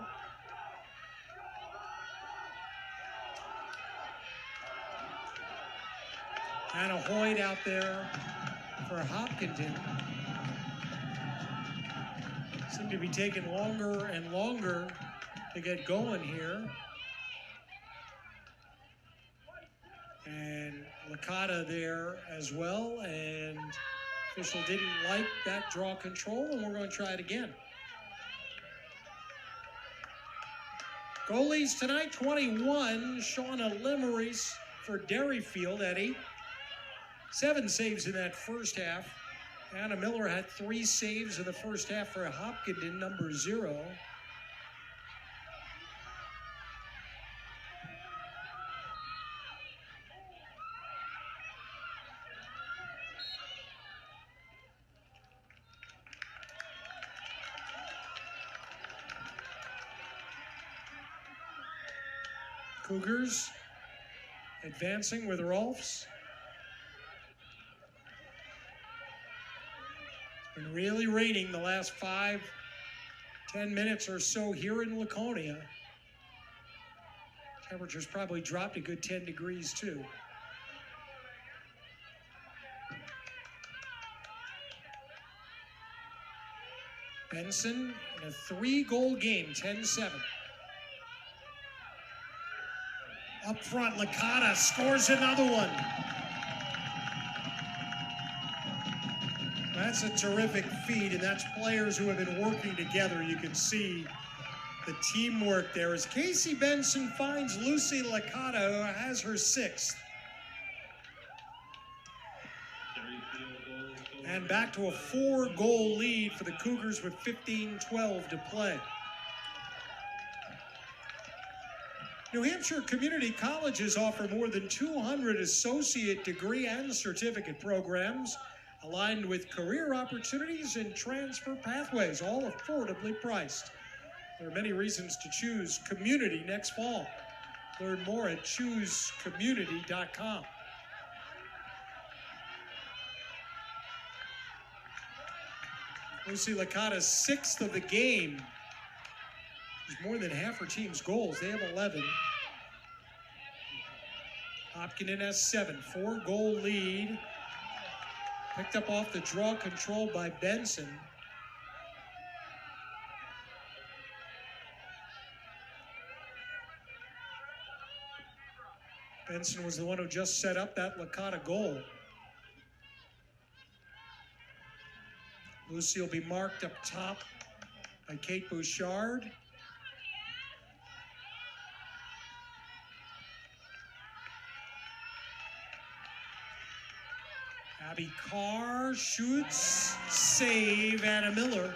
S1: Hannah Hoyt out there for Hopkinton. Seem to be taking longer and longer to get going here. And Licata there as well, and official didn't like that draw control, and we're going to try it again. Goalies tonight, 21, Shauna Limmeries for Derryfield at 8. 7 saves in that first half. Anna Miller had 3 saves in the first half for Hopkinton, number 0. Cougars advancing with Rolfs. It's been really raining the last 5-10 minutes or so here in Laconia. Temperature's probably dropped a good 10 degrees too. Benson in a 3-goal game, 10-7. Up front, Laconia scores another one. That's a terrific feat, and that's players who have been working together. You can see the teamwork there as Casey Benson finds Lucy Laconia, who has her 6th. And back to a 4-goal lead for the Cougars with 15:12 to play. New Hampshire community colleges offer more than 200 associate degree and certificate programs aligned with career opportunities and transfer pathways, all affordably priced. There are many reasons to choose community next fall. Learn more at choosecommunity.com. Lucy Laconia's 6th of the game. There's more than half her team's goals. They have 11. Hopkinton has 7. 4-goal lead. Picked up off the draw control by Benson. Benson was the one who just set up that Laconia goal. Lucy will be marked up top by Kate Bouchard. Abby Carr shoots, save, Anna Miller.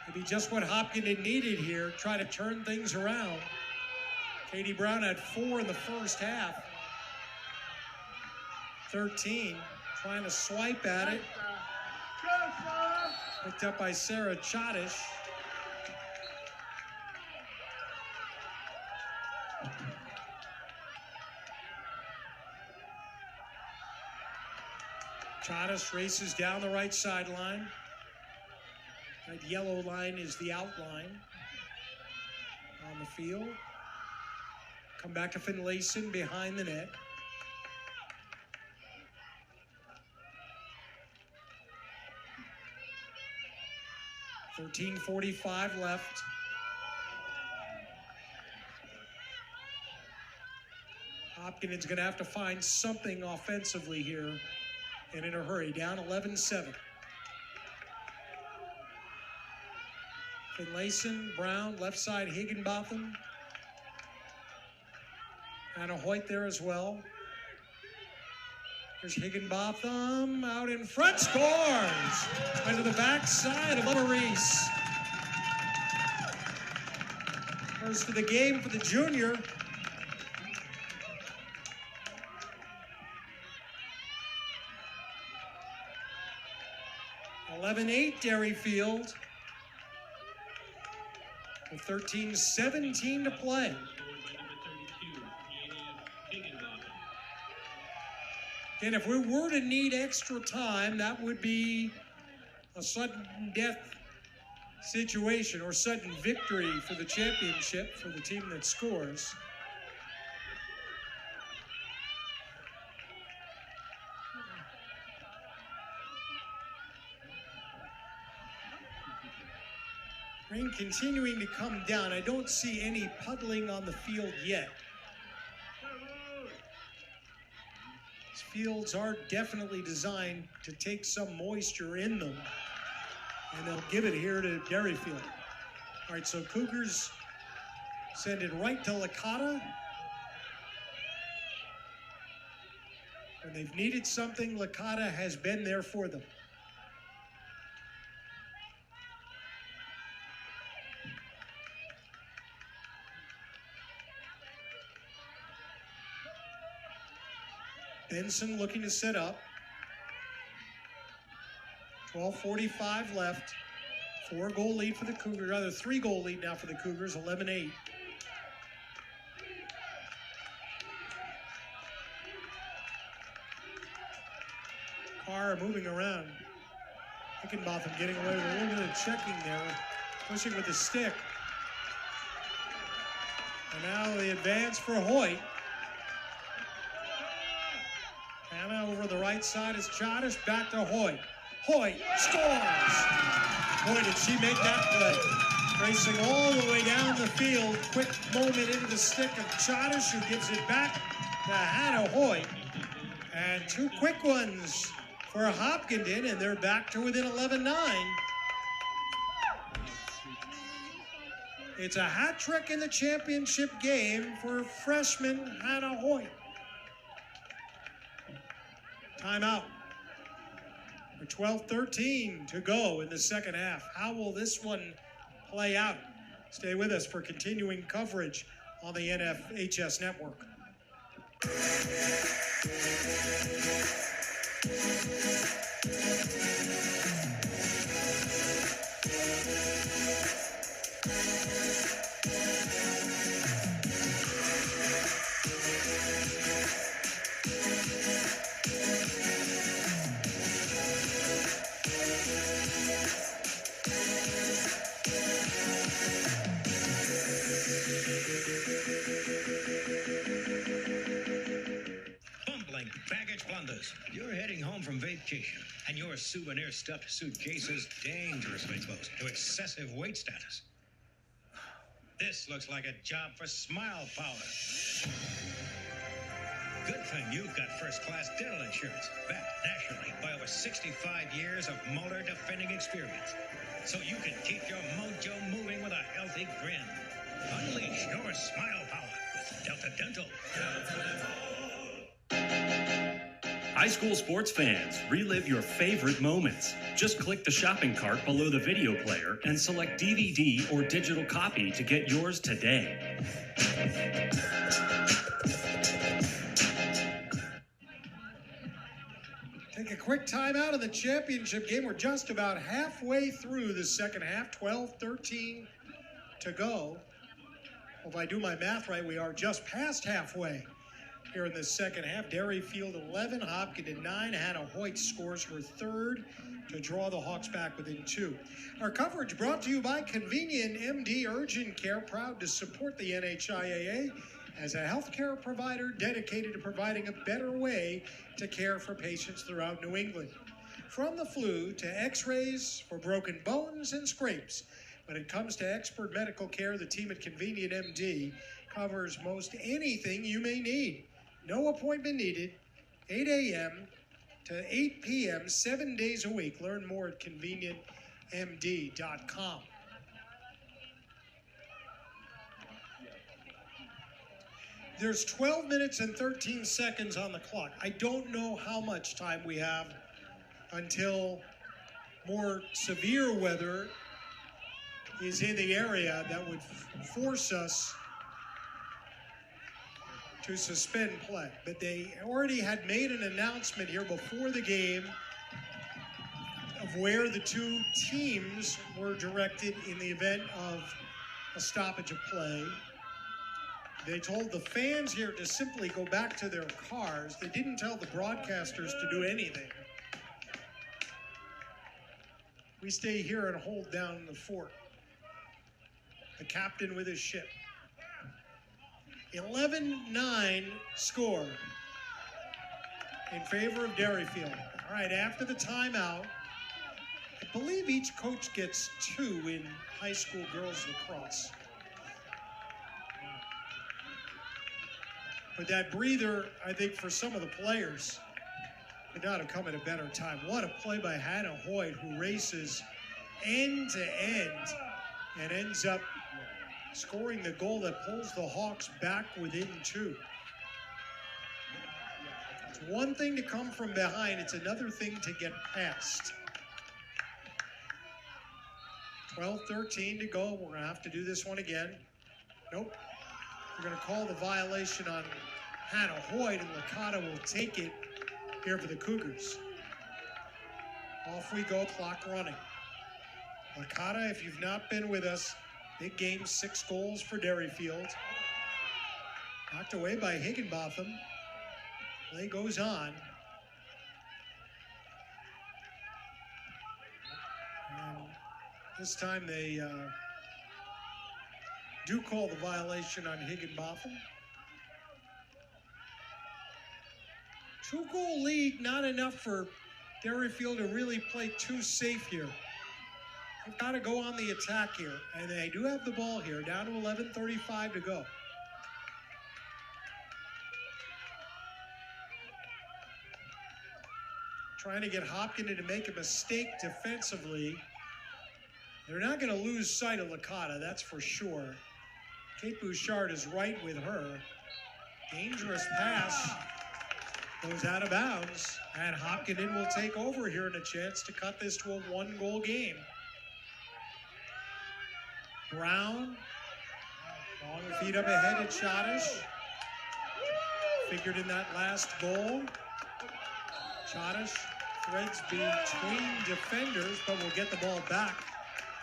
S1: Maybe just what Hopkinton needed here, try to turn things around. Katie Brown had 4 in the first half. 13, trying to swipe at it. Picked up by Sarah Chodish. Chodish races down the right sideline. That yellow line is the outline on the field. Come back to Finlayson behind the net. .45 left. Hopkinton's going to have to find something offensively here and in a hurry. Down 11-7. Finlayson, Brown, left side Higginbotham. Anna Hoyt there as well. Here's Higginbotham out in front, scores! Into the backside of Maurice. First of the game for the junior. (11-8) Derryfield. With 13-17 to play. And if we were to need extra time, that would be a sudden death situation or sudden victory for the championship for the team that scores. Rain continuing to come down. I don't see any puddling on the field yet. Fields are definitely designed to take some moisture in them, and they'll give it here to Derryfield. All right, so Cougars send it right to Laconia. When they've needed something, Laconia has been there for them. Benson looking to set up. 12:45 left. 4-goal lead for the Cougars, rather 3-goal lead now for the Cougars, 11-8. Carr moving around. Hickenbotham getting away with a little bit of checking there, pushing with the stick. And now the advance for Hoyt. Hannah over the right side is Chadish, back to Hoyt. Hoyt scores! Boy, did she make that play. Racing all the way down the field. Quick moment into the stick of Chadish, who gives it back to Hannah Hoyt. And 2 quick ones for Hopkinton, and they're back to within 11-9. It's a hat trick in the championship game for freshman Hannah Hoyt. Timeout. 12:13 to go in the second half. How will this one play out? Stay with us for continuing coverage on the NFHS network.
S3: Baggage blunders. You're heading home from vacation, and your souvenir-stuffed suitcase is dangerously close to excessive weight status. This looks like a job for Smile Power. Good thing you've got first-class dental insurance, backed nationally by over 65 years of molar defending experience. So you can keep your mojo moving with a healthy grin. Unleash your Smile Power with Delta Dental. Delta Dental.
S4: High school sports fans, relive your favorite moments. Just click the shopping cart below the video player and select DVD or digital copy to get yours today.
S1: Take a quick time out of the championship game. We're just about halfway through the second half, 12:13 to go. Well, if I do my math right, we are just past halfway here in the second half. Derryfield 11, Hopkinton 9. Hannah Hoyt scores her third to draw the Hawks back within 2. Our coverage brought to you by Convenient MD Urgent Care, proud to support the NHIAA as a healthcare provider dedicated to providing a better way to care for patients throughout New England. From the flu to x-rays for broken bones and scrapes, when it comes to expert medical care, the team at Convenient MD covers most anything you may need. No appointment needed, 8 a.m. to 8 p.m., 7 days a week. Learn more at convenientmd.com. There's 12 minutes and 13 seconds on the clock. I don't know how much time we have until more severe weather is in the area that would force us to suspend play. But they already had made an announcement here before the game of where the 2 teams were directed in the event of a stoppage of play. They told the fans here to simply go back to their cars. They didn't tell the broadcasters to do anything. We stay here and hold down the fort. The captain with his ship. 11-9 score in favor of Derryfield. All right, after the timeout, I believe each coach gets 2 in high school girls lacrosse. But that breather, I think, for some of the players could not have come at a better time. What a play by Hannah Hoyt, who races end to end and ends up scoring the goal that pulls the Hawks back within 2. It's one thing to come from behind, it's another thing to get past. 12-13 to go. We're going to have to do this one again. Nope. We're going to call the violation on Hannah Hoyt, and Laconia will take it here for the Cougars. Off we go, clock running. Laconia, if you've not been with us, big game, 6 goals for Derryfield. Knocked away by Higginbotham. Play goes on. And this time they do call the violation on Higginbotham. 2-goal lead, not enough for Derryfield to really play too safe here. They've got to go on the attack here, and they do have the ball here, down to 11:35 to go. Trying to get Hopkinton to make a mistake defensively. They're not going to lose sight of Laconia, that's for sure. Kate Bouchard is right with her. Dangerous pass. Goes out of bounds, and Hopkinton will take over here and a chance to cut this to a 1-goal game. Brown, long feet up ahead at Chadish. Figured in that last goal. Chadish threads between defenders, but will get the ball back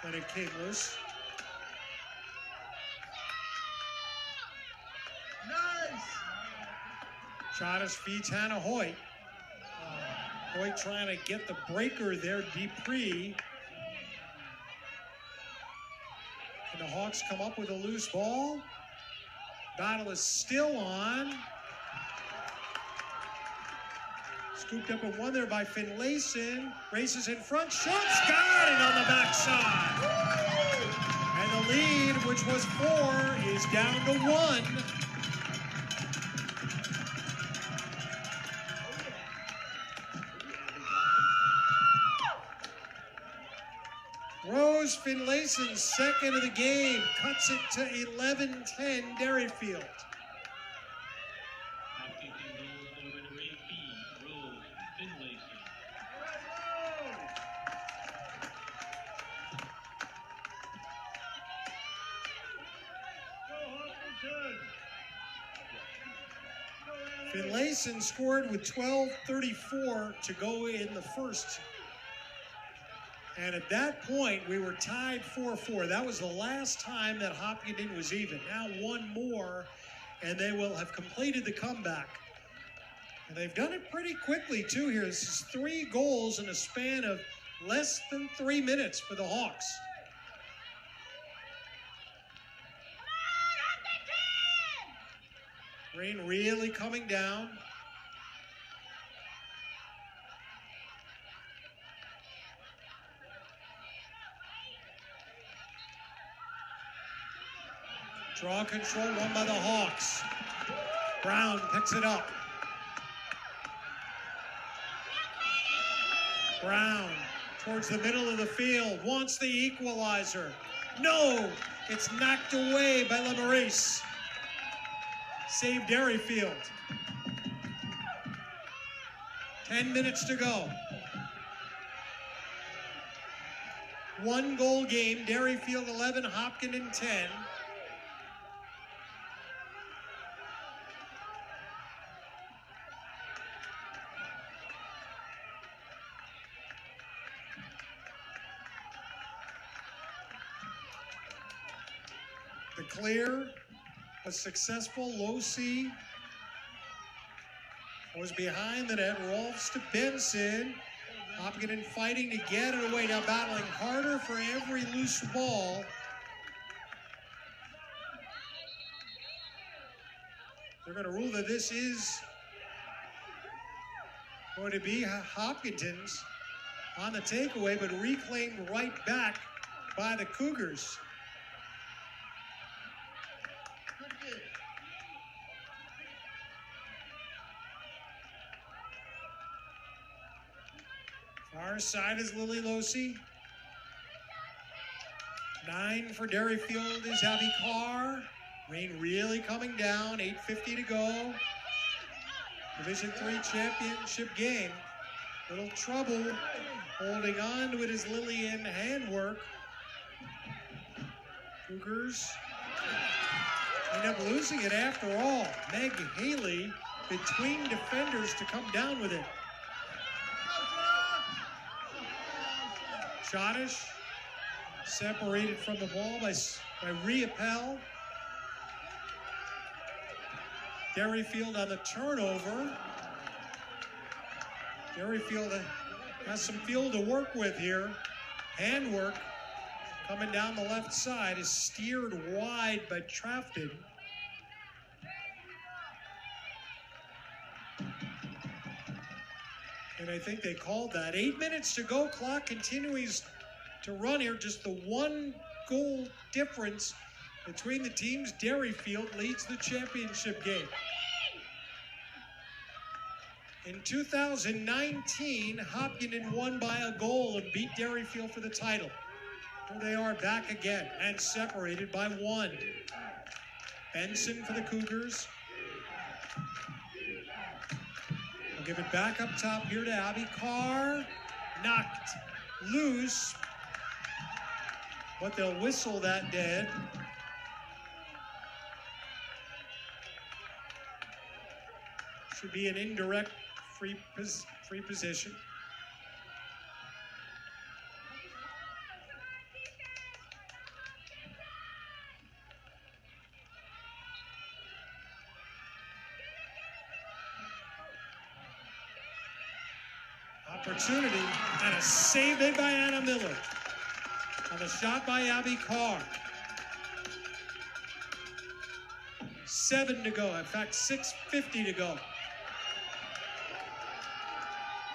S1: when it came loose. Chadish feeds Hannah Hoyt. Hoyt trying to get the breaker there, Dupree. Can the Hawks come up with a loose ball? Battle is still on. Scooped up and won there by Finlayson. Races in front, shoots, got it on the backside. And the lead, which was 4, is down to 1. Rose Finlayson's second of the game cuts it to 11-10 Derryfield.
S2: Hopkinton goals by number 18, Rose Finlayson.
S1: Finlayson scored with 12:34 to go in the first. And at that point, we were tied 4-4. That was the last time that Hopkinton was even. Now 1 more, and they will have completed the comeback. And they've done it pretty quickly, too, here. This is 3 goals in a span of less than 3 minutes for the Hawks. Rain really coming down. Draw control won by the Hawks. Brown picks it up. Brown towards the middle of the field, wants the equalizer. No, it's knocked away by Lemaurice. Save Derryfield. 10 minutes to go. 1-goal game, Derryfield 11, Hopkinton 10. The clear was successful. Losi was behind the net. Rolfs to Benson. Hopkinton fighting to get it away. Now battling harder for every loose ball. They're going to rule that this is going to be Hopkinton's on the takeaway, but reclaimed right back by the Cougars. Far side is Lily Losi. 9 for Derryfield is Abby Carr. Rain really coming down, 8:50 to go. Division III championship game. Little trouble holding on to it is Lillian Handwork. Cougars end up losing it after all. Meg Haley between defenders to come down with it. Schottish separated from the ball by Rhea Pell. Derryfield on the turnover. Derryfield has some field to work with here. Handwork coming down the left side is steered wide by Trafton. And I think they called that. 8 minutes to go. Clock continues to run here. Just the 1 goal difference between the teams. Derryfield leads the championship game. In 2019, Hopkinton won by a goal and beat Derryfield for the title. Here they are back again and separated by 1. Benson for the Cougars. We'll give it back up top here to Abby Carr. Knocked loose, but they'll whistle that dead. Should be an indirect free position. Opportunity and a save made by Anna Miller on the shot by Abby Carr. 7 to go. In fact, 6:50 to go.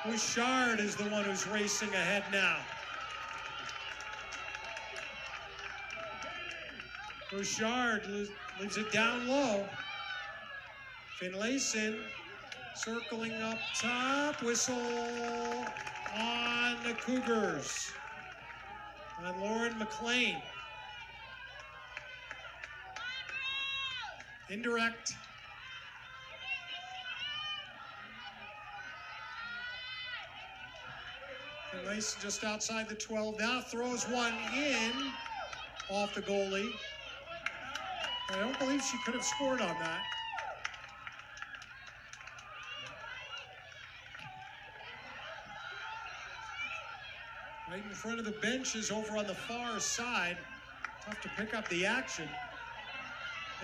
S1: Bouchard is the one who's racing ahead now. Bouchard leaves it down low. Finlayson circling up top. Whistle on the Cougars. On Lauren McLean. Indirect. Finlayson just outside the 12 now. Throws one in off the goalie. I don't believe she could have scored on that. Right in front of the benches over on the far side. Tough to pick up the action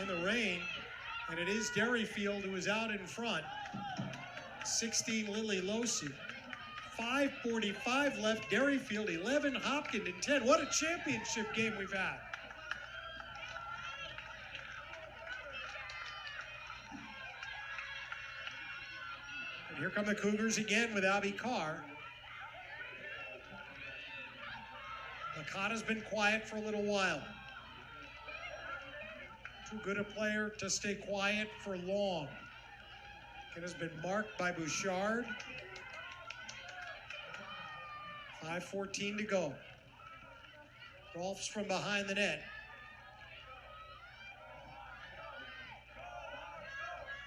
S1: in the rain. And it is Derryfield who is out in front. 16 Lily Losi. 5:45 left. Derryfield 11, Hopkinton 10. What a championship game we've had. And here come the Cougars again with Abby Carr. Lacona's been quiet for a little while. Too good a player to stay quiet for long. It has been marked by Bouchard. 5:14 to go. Rolfs from behind the net.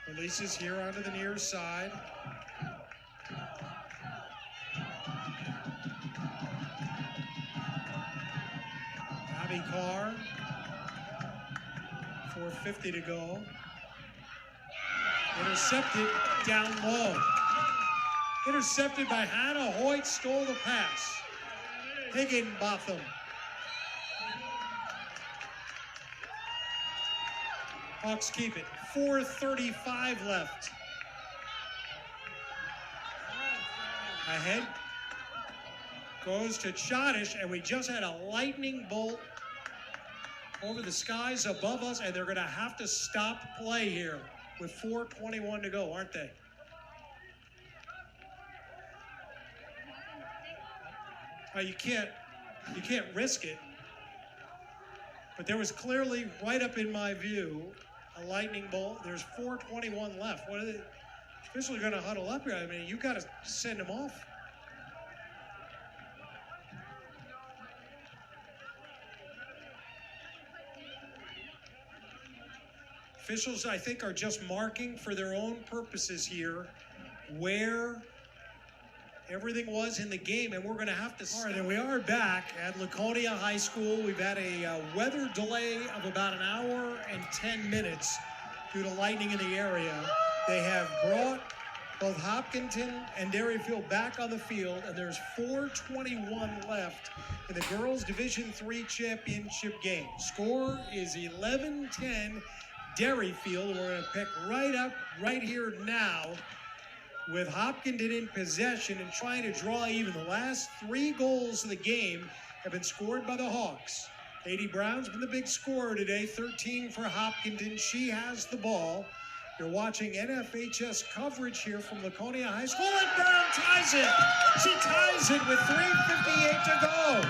S1: Releases here onto the near side. Abby Carr. 4:50 to go. Intercepted down low. Intercepted by Hannah Hoyt, stole the pass. Higginbotham. Hawks keep it. 4:35 left. Ahead goes to Schottish, and we just had a lightning bolt over the skies above us, and they're going to have to stop play here with 4:21 to go, aren't they? You can't risk it. But there was clearly, right up in my view, a lightning bolt. There's 4:21 left. What are they officially going to huddle up here? I mean, you got to send them off. Officials, I think, are just marking for their own purposes here where everything was in the game, and we're going to have to... All right, and we are back at Laconia High School. We've had a weather delay of about an hour and 10 minutes due to lightning in the area. They have brought both Hopkinton and Derryfield back on the field, and there's 4:21 left in the Girls Division III Championship game. Score is 11-10 Derryfield. We're going to pick right up right here now with Hopkinton in possession and trying to draw even. The last 3 goals of the game have been scored by the Hawks. Katie Brown's been the big scorer today, 13 for Hopkinton. She has the ball. You're watching NFHS coverage here from Laconia High School, and Brown ties it. She ties it with 3:58 to go.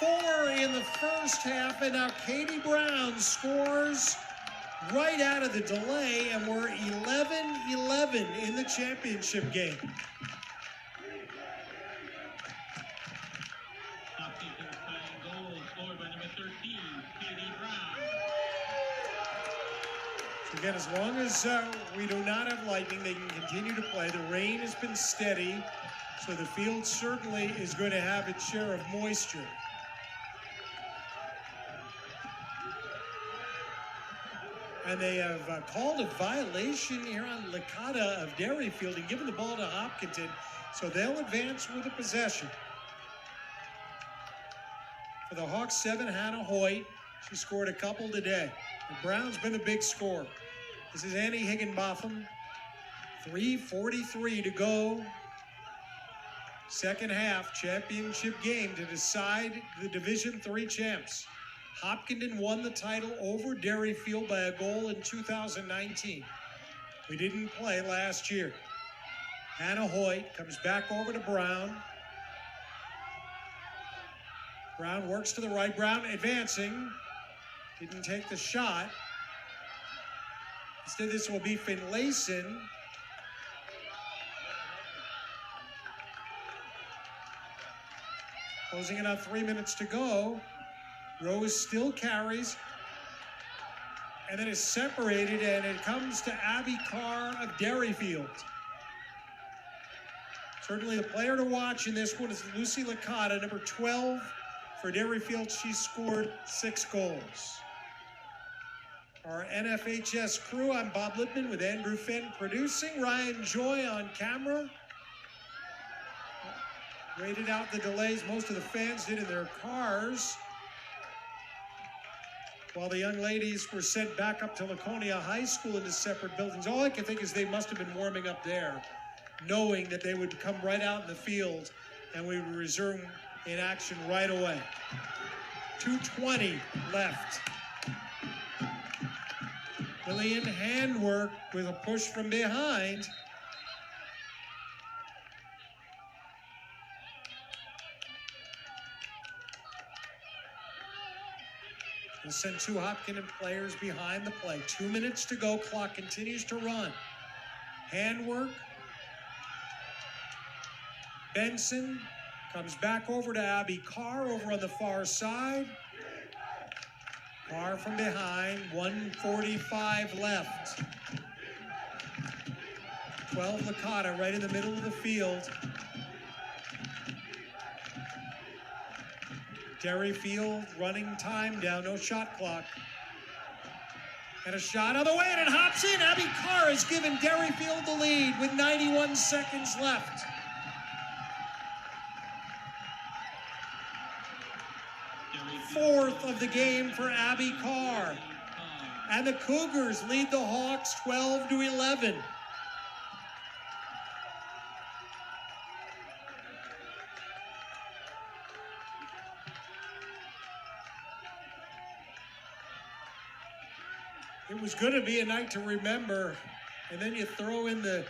S1: Four in the first half, and now Katie Brown scores right out of the delay, and we're 11-11 in the championship game.
S2: Hopkinton's tying goal scored by number 13, Katie Brown.
S1: So again, as long as we do not have lightning, they can continue to play. The rain has been steady, so the field certainly is going to have its share of moisture. And they have called a violation here on Laconia of Derryfield and given the ball to Hopkinton, so they'll advance with the possession. For the Hawks, 7, Hannah Hoyt. She scored a couple today. And Brown's been the big scorer. This is Annie Higginbotham. 3:43 to go. Second half championship game to decide the Division III champs. Hopkinton won the title over Derryfield by a goal in 2019. We didn't play last year. Hannah Hoyt comes back over to Brown. Brown works to the right. Brown advancing. Didn't take the shot. Instead, this will be Finlayson. Closing it on 3 minutes to go. Rose still carries, and then is separated, and it comes to Abby Carr of Derryfield. Certainly the player to watch in this one is Lucy Licata, number 12 for Derryfield. She scored 6 goals. Our NFHS crew, I'm Bob Lippman with Andrew Fenn producing, Ryan Joy on camera. Waited out the delays most of the fans did in their cars, while the young ladies were sent back up to Laconia High School into separate buildings. All I can think is they must have been warming up there, knowing that they would come right out in the field and we would resume in action right away. 2:20 left. Lillian handwork with a push from behind. We'll send 2 Hopkinton players behind the play. 2 minutes to go. Clock continues to run. Handwork. Benson comes back over to Abby Carr over on the far side. Carr from behind. 1:45 left. 12 Licata right in the middle of the field. Derryfield running time down, no shot clock. And a shot on the way, and it hops in. Abby Carr has given Derryfield the lead with 91 seconds left. Fourth of the game for Abby Carr. And the Cougars lead the Hawks 12-11. It was going to be a night to remember, and then you throw in the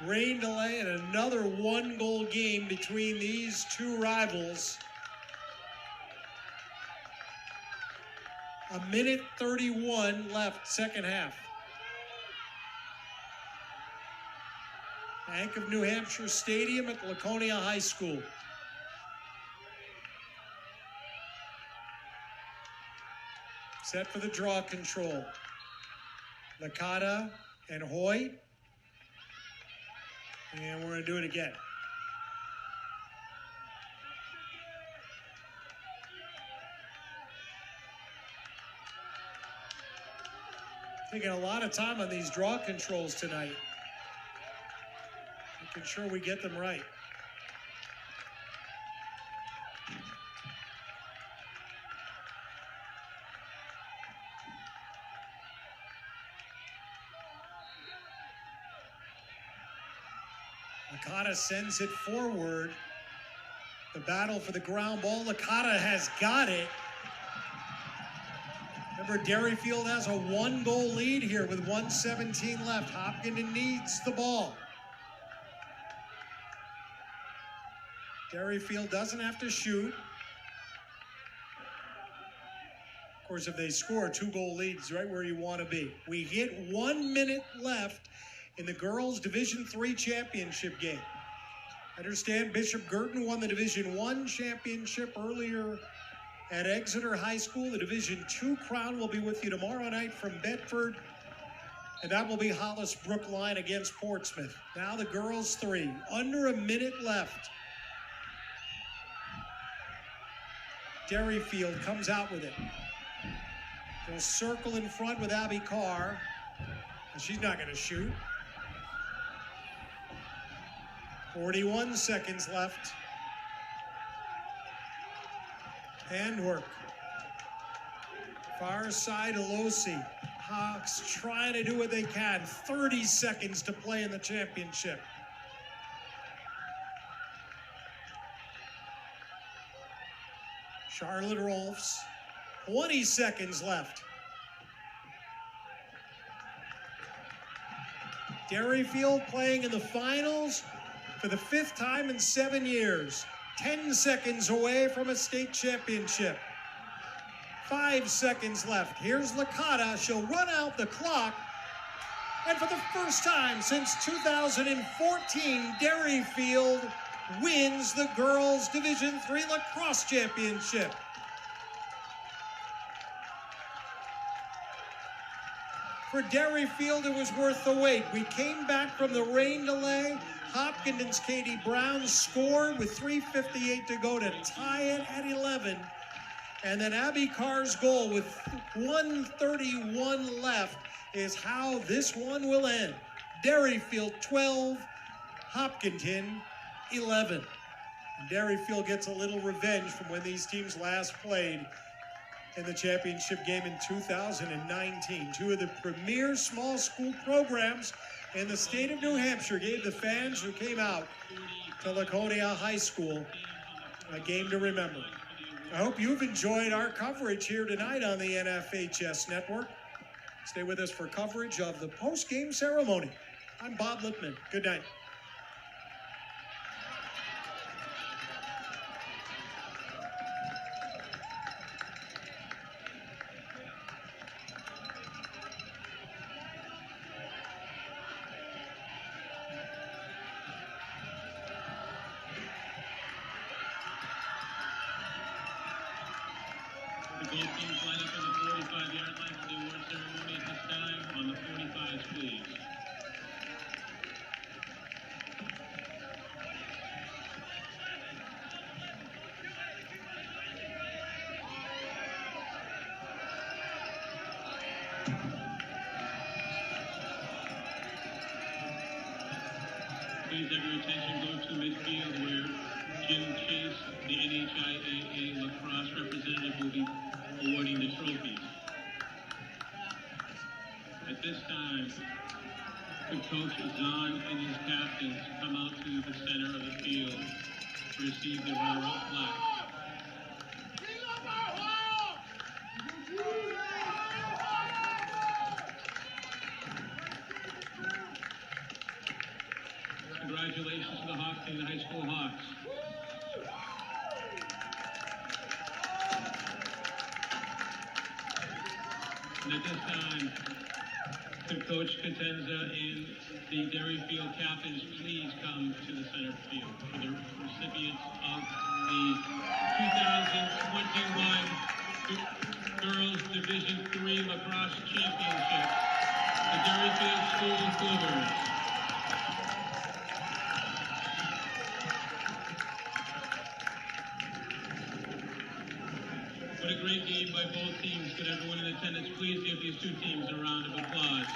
S1: rain delay and another 1-goal game between these 2 rivals. 1:31 left, second half. Bank of New Hampshire Stadium at Laconia High School. Set for the draw control. Laconia and Hoyt. And we're going to do it again. Taking a lot of time on these draw controls tonight. Making sure we get them right. Laconia sends it forward. The battle for the ground ball. Laconia has got it. Remember, Derryfield has a 1-goal lead here with 1:17 left. Hopkinton needs the ball. Derryfield doesn't have to shoot. Of course, if they score, 2-goal leads right where you want to be. We hit 1 minute left in the girls' Division III championship game. Understand Bishop Girton won the Division I championship earlier at Exeter High School. The Division II crown will be with you tomorrow night from Bedford, and that will be Hollis Brookline against Portsmouth. Now the girls' 3. Under a minute left. Derryfield comes out with it. They'll circle in front with Abby Carr, and she's not going to shoot. 41 seconds left. Handwork. Far side Alosi. Hawks trying to do what they can. 30 seconds to play in the championship. Charlotte Rolfs. 20 seconds left. Derryfield playing in the finals for the 5th time in 7 years. 10 seconds away from a state championship. 5 seconds left. Here's Laconia. She'll run out the clock. And for the first time since 2014, Derryfield wins the girls' Division III lacrosse championship. For Derryfield, it was worth the wait. We came back from the rain delay. Hopkinton's Katie Brown scored with 3:58 to go to tie it at 11. And then Abby Carr's goal with 1:31 left is how this one will end. Derryfield 12, Hopkinton 11. And Derryfield gets a little revenge from when these teams last played in the championship game in 2019. Two of the premier small school programs in the state of New Hampshire gave the fans who came out to Laconia High School a game to remember. I hope you've enjoyed our coverage here tonight on the NFHS Network. Stay with us for coverage of the post-game ceremony. I'm Bob Lippman. Good night.
S2: The goal teams line up on the 45-yard line for the award ceremony at this time. On the 45s, please. Please have your attention go to midfield where Jim Chase, the NHIAA lacrosse representative, will be awarding the trophies. At this time, could Coach Zahn and his captains come out to the center of the field to receive the runner-up plaque. Congratulations to the Hopkinton High School Hawks. And at this time, could Coach Catenza and the Derryfield captains please come to the center field for the recipients of the 2021 Girls Division III Lacrosse Championship. The Derryfield School Cougars. What a great game by both teams. Could everyone in attendance please give these two teams a round of applause?